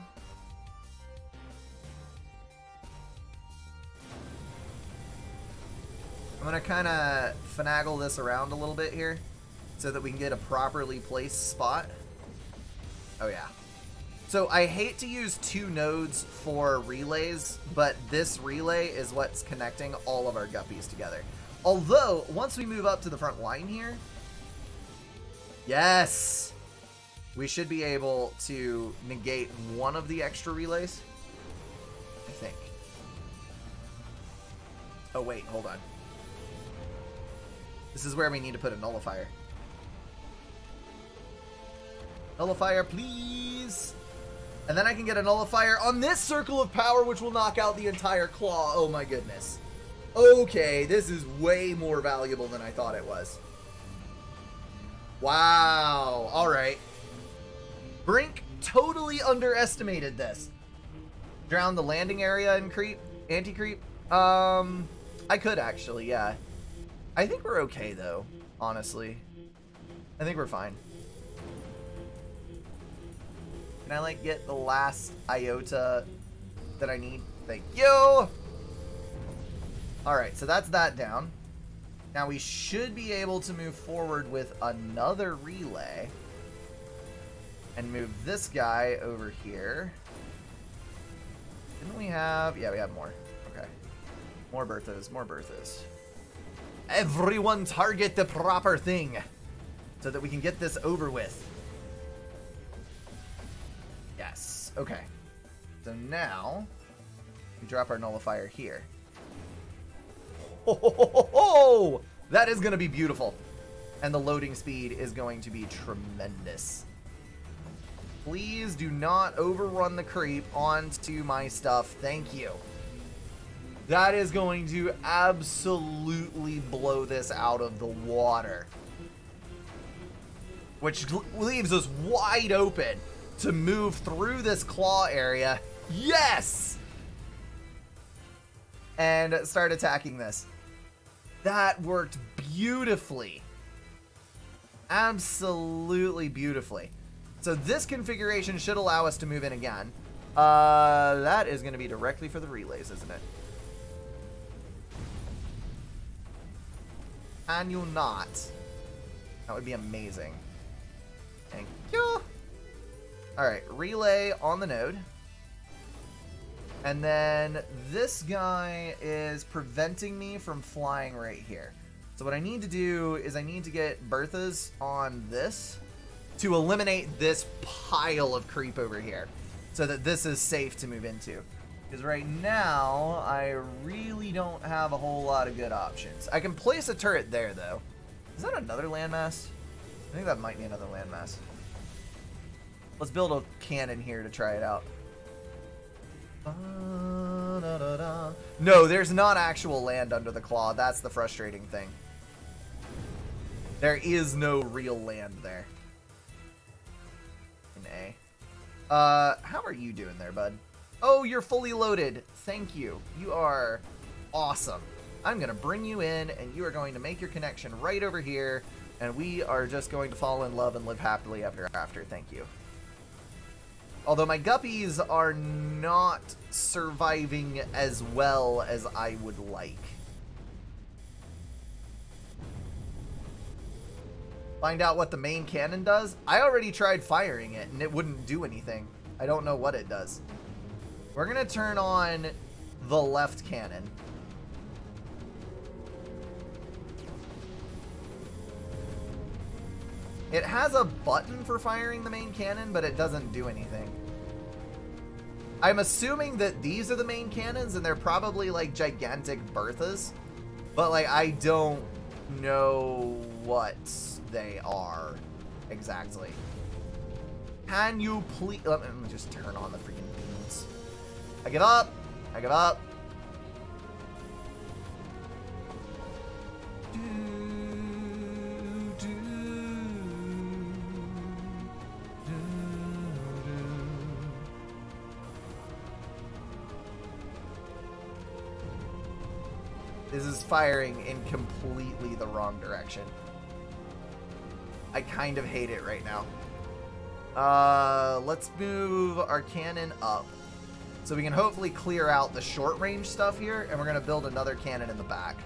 Speaker 1: I'm gonna kind of finagle this around a little bit here so that we can get a properly placed spot. Oh yeah. So I hate to use 2 nodes for relays, but this relay is what's connecting all of our guppies together. Although, once we move up to the front line here, yes, we should be able to negate one of the extra relays, I think. Oh wait, hold on. This is where we need to put a nullifier. Nullifier, please. And then I can get a nullifier on this circle of power, which will knock out the entire claw. Oh my goodness. Okay, this is way more valuable than I thought it was. Wow. All right. Brink totally underestimated this. Drown the landing area and creep, anti-creep. I could actually, yeah. I think we're okay though, honestly. I think we're fine. Can I like get the last iota that I need? Thank you. All right, so that's that down. Now we should be able to move forward with another relay and move this guy over here. Didn't we have? Yeah, we have more. Okay. More Berthas, more Berthas. Everyone target the proper thing so that we can get this over with. Yes. Okay. So now we drop our nullifier here. Oh, that is going to be beautiful. And the loading speed is going to be tremendous. Please do not overrun the creep onto my stuff. Thank you. That is going to absolutely blow this out of the water. Which leaves us wide open to move through this claw area. Yes! And start attacking this. That worked beautifully. Absolutely beautifully. So this configuration should allow us to move in again. That is going to be directly for the relays, isn't it? Can you not? That would be amazing. Thank you. Alright, relay on the node. And then this guy is preventing me from flying right here. So what I need to do is I need to get Berthas on this to eliminate this pile of creep over here so that this is safe to move into. Because right now, I really don't have a whole lot of good options. I can place a turret there, though. Is that another landmass? I think that might be another landmass. Let's build a cannon here to try it out. No, there's not actual land under the claw. That's the frustrating thing. There is no real land there. In A. How are you doing there, bud? Oh, you're fully loaded. Thank you. You are awesome. I'm going to bring you in, and you are going to make your connection right over here, and we are just going to fall in love and live happily ever after. Thank you. Although my guppies are not surviving as well as I would like. Find out what the main cannon does? I already tried firing it, and it wouldn't do anything. I don't know what it does. We're going to turn on the left cannon. It has a button for firing the main cannon, but it doesn't do anything. I'm assuming that these are the main cannons, and they're probably like gigantic Berthas. But like, I don't know what they are exactly. Can you please... Let me just turn on the freaking beams. I give up. I give up. This is firing in completely the wrong direction. I kind of hate it right now. Let's move our cannon up so we can hopefully clear out the short range stuff here, and we're going to build another cannon in the back.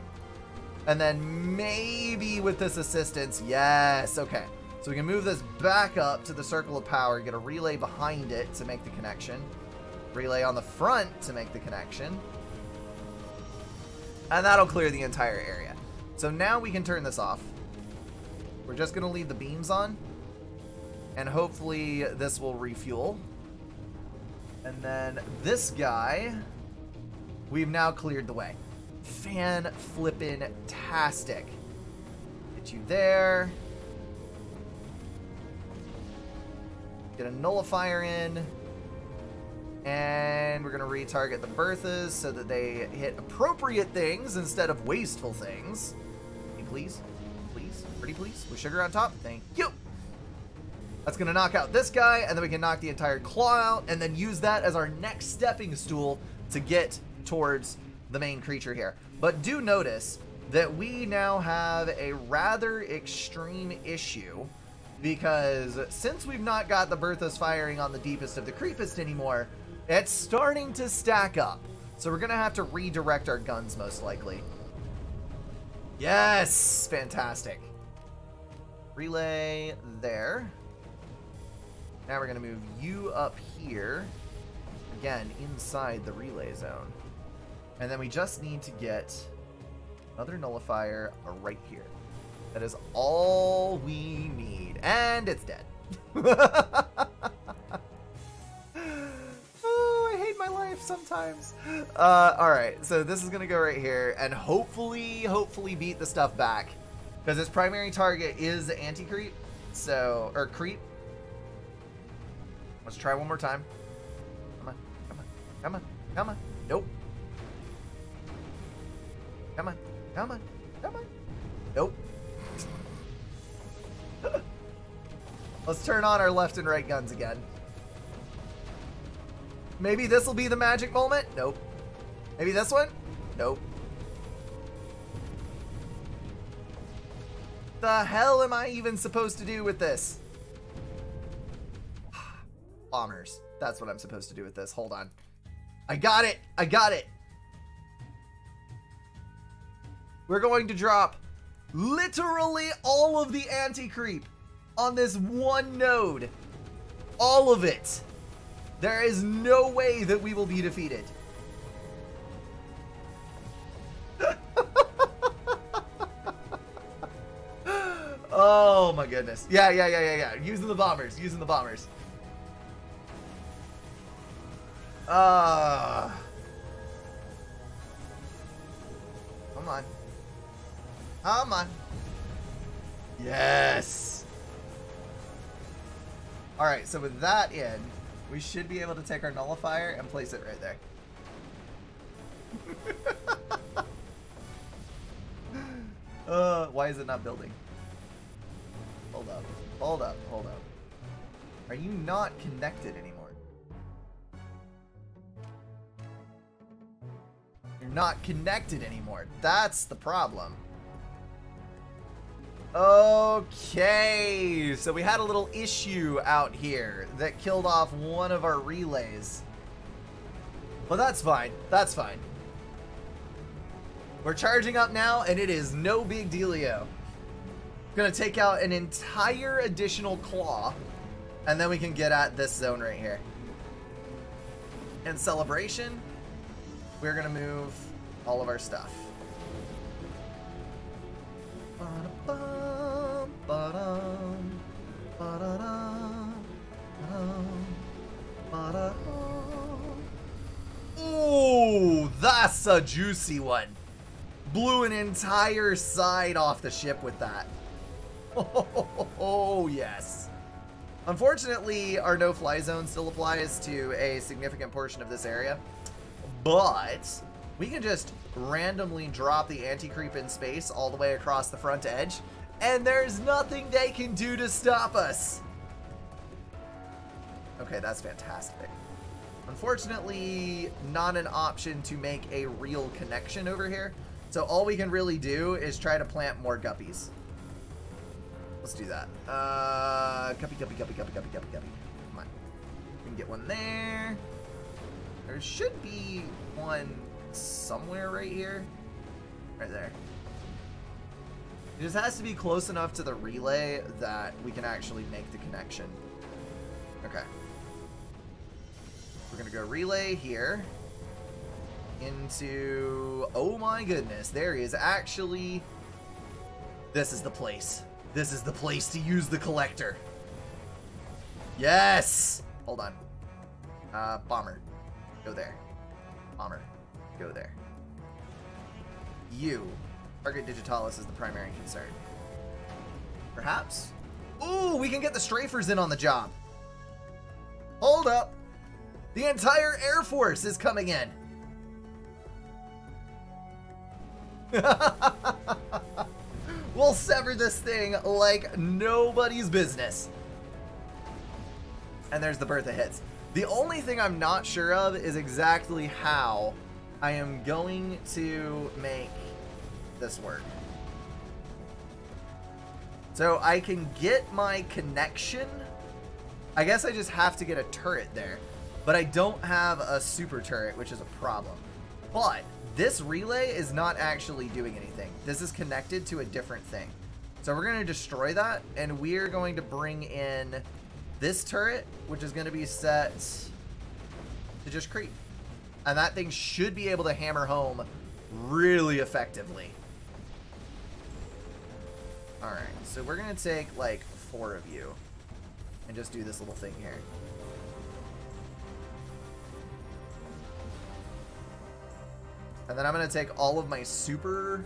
Speaker 1: And then maybe with this assistance, yes, okay. So we can move this back up to the circle of power, get a relay behind it to make the connection, relay on the front to make the connection, and that'll clear the entire area. So now we can turn this off. We're just going to leave the beams on, and hopefully this will refuel. And then this guy, we've now cleared the way. Fan-flippin-tastic. Put you there. Get a nullifier in. And we're going to retarget the Berthas so that they hit appropriate things instead of wasteful things. Hey, please. Please. Pretty please. With sugar on top. Thank you. That's going to knock out this guy, and then we can knock the entire claw out, and then use that as our next stepping stool to get towards the main creature here. But do notice that we now have a rather extreme issue, because since we've not got the Berthas firing on the deepest of the creepest anymore, it's starting to stack up. So we're going to have to redirect our guns most likely. Yes! Fantastic. Relay there. Now we're going to move you up here. Again, inside the relay zone. And then we just need to get another nullifier right here. That is all we need. And it's dead. Oh, I hate my life sometimes. Alright, so this is going to go right here. And hopefully beat the stuff back. Because its primary target is anti-creep. So, or creep. Let's try one more time. Come on, come on, come on, come on. Nope. Come on, come on, come on. Nope. Let's turn on our left and right guns again. Maybe this will be the magic moment? Nope. Maybe this one? Nope. The hell am I even supposed to do with this? Bombers. That's what I'm supposed to do with this. Hold on. I got it. I got it. We're going to drop literally all of the anti-creep on this one node. All of it. There is no way that we will be defeated. Oh my goodness. Yeah. Using the bombers. Using the bombers. Come on. Come on. Yes. Alright, so with that in, we should be able to take our nullifier and place it right there. Why is it not building? Hold up. Hold up. Hold up. Are you not connected anymore? You're not connected anymore. That's the problem. Okay, so we had a little issue out here that killed off one of our relays. Well, that's fine. That's fine. We're charging up now, and it is no big dealio. Gonna take out an entire additional claw, and then we can get at this zone right here. In celebration, we're gonna move all of our stuff. Ooh, that's a juicy one. Blew an entire side off the ship with that. Oh, yes. Unfortunately, our no-fly zone still applies to a significant portion of this area, but we can just randomly drop the anti-creep in space all the way across the front edge, and there's nothing they can do to stop us. Okay, that's fantastic. Unfortunately, not an option to make a real connection over here, so all we can really do is try to plant more guppies. Let's do that. Guppy. Come on. We can get one there. There should be one somewhere right here. Right there. It just has to be close enough to the relay that we can actually make the connection. Okay. We're gonna go relay here. Into... Oh my goodness. There is actually... This is the place. This is the place to use the collector. Yes! Hold on. Bomber. Go there. Bomber. Go there. You. Target Digitalis is the primary concern. Perhaps? Ooh, we can get the strafers in on the job. Hold up. The entire Air Force is coming in. We'll sever this thing like nobody's business. And there's the Bertha hits. The only thing I'm not sure of is exactly how I am going to make this work. So I can get my connection. I guess I just have to get a turret there. But I don't have a super turret, which is a problem. But this relay is not actually doing anything. This is connected to a different thing. So we're going to destroy that, and we're going to bring in this turret, which is going to be set to just creep. And that thing should be able to hammer home really effectively. Alright, so we're going to take like 4 of you and just do this little thing here. And then I'm going to take all of my super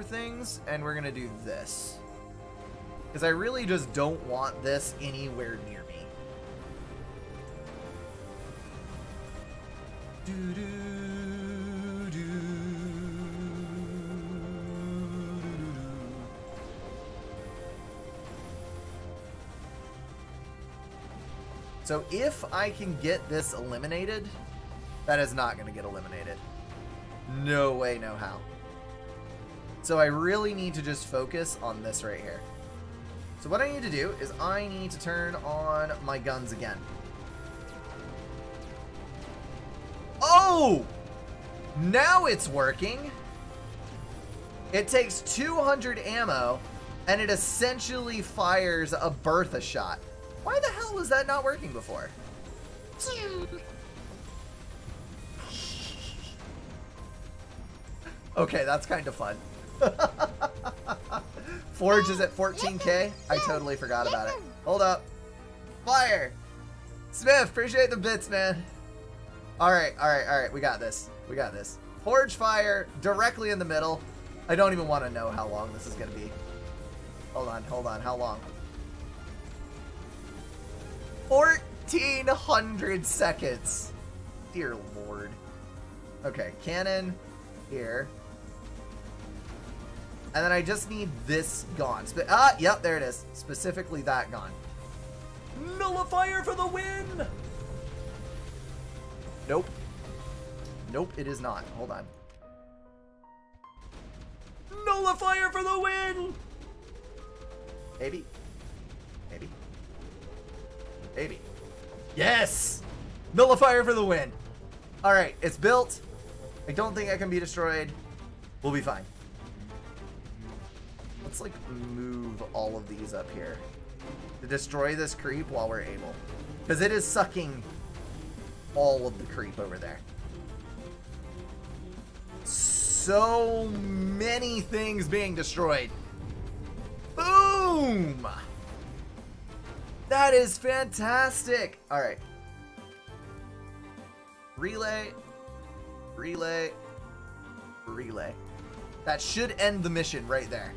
Speaker 1: things, and we're going to do this. Because I really just don't want this anywhere near me. So if I can get this eliminated, that is not going to get eliminated. No way, no how. So I really need to just focus on this right here. So what I need to do is I need to turn on my guns again. Oh! Now it's working. It takes 200 ammo, and it essentially fires a Bertha shot. Why the hell was that not working before? Okay, that's kind of fun. Forge is at 14K. I totally forgot about it. Hold up. Fire! Smith, appreciate the bits, man. Alright. We got this. We got this. Forge fire directly in the middle. I don't even want to know how long this is going to be. Hold on. How long? 1,400 seconds. Dear Lord. Okay, cannon here. And then I just need this gone. Yep, there it is. Specifically that gone. Nullifier for the win! Nope. Nope, it is not. Hold on. Nullifier for the win! Maybe. Maybe. Maybe. Yes! Nullifier for the win. Alright, it's built. I don't think I can be destroyed. We'll be fine. Let's like move all of these up here to destroy this creep while we're able, because it is sucking all of the creep over there. So many things being destroyed. Boom! That is fantastic. All right. Relay. That should end the mission right there.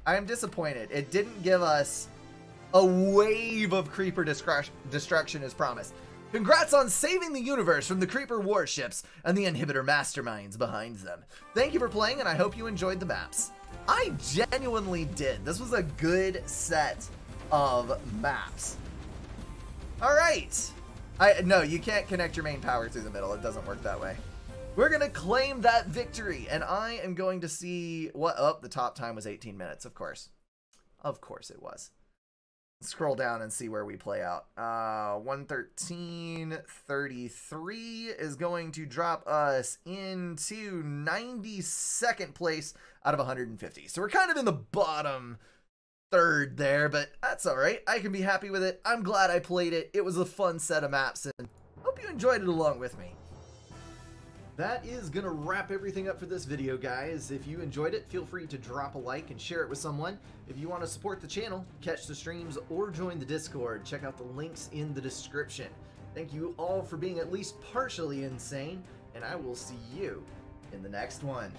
Speaker 1: I am disappointed. It didn't give us a wave of creeper destruction as promised. Congrats on saving the universe from the creeper warships and the inhibitor masterminds behind them. Thank you for playing, and I hope you enjoyed the maps. I genuinely did. This was a good set of maps. All right. No, you can't connect your main power through the middle. It doesn't work that way. We're going to claim that victory, and I am going to see what... Oh, the top time was 18 minutes, of course. Of course it was. Scroll down and see where we play out. 113.33 is going to drop us into 92nd place out of 150. So we're kind of in the bottom third there, but that's all right. I can be happy with it. I'm glad I played it. It was a fun set of maps, and hope you enjoyed it along with me. That is going to wrap everything up for this video, guys. If you enjoyed it, feel free to drop a like and share it with someone. If you want to support the channel, catch the streams, or join the Discord, check out the links in the description. Thank you all for being at least partially insane, and I will see you in the next one.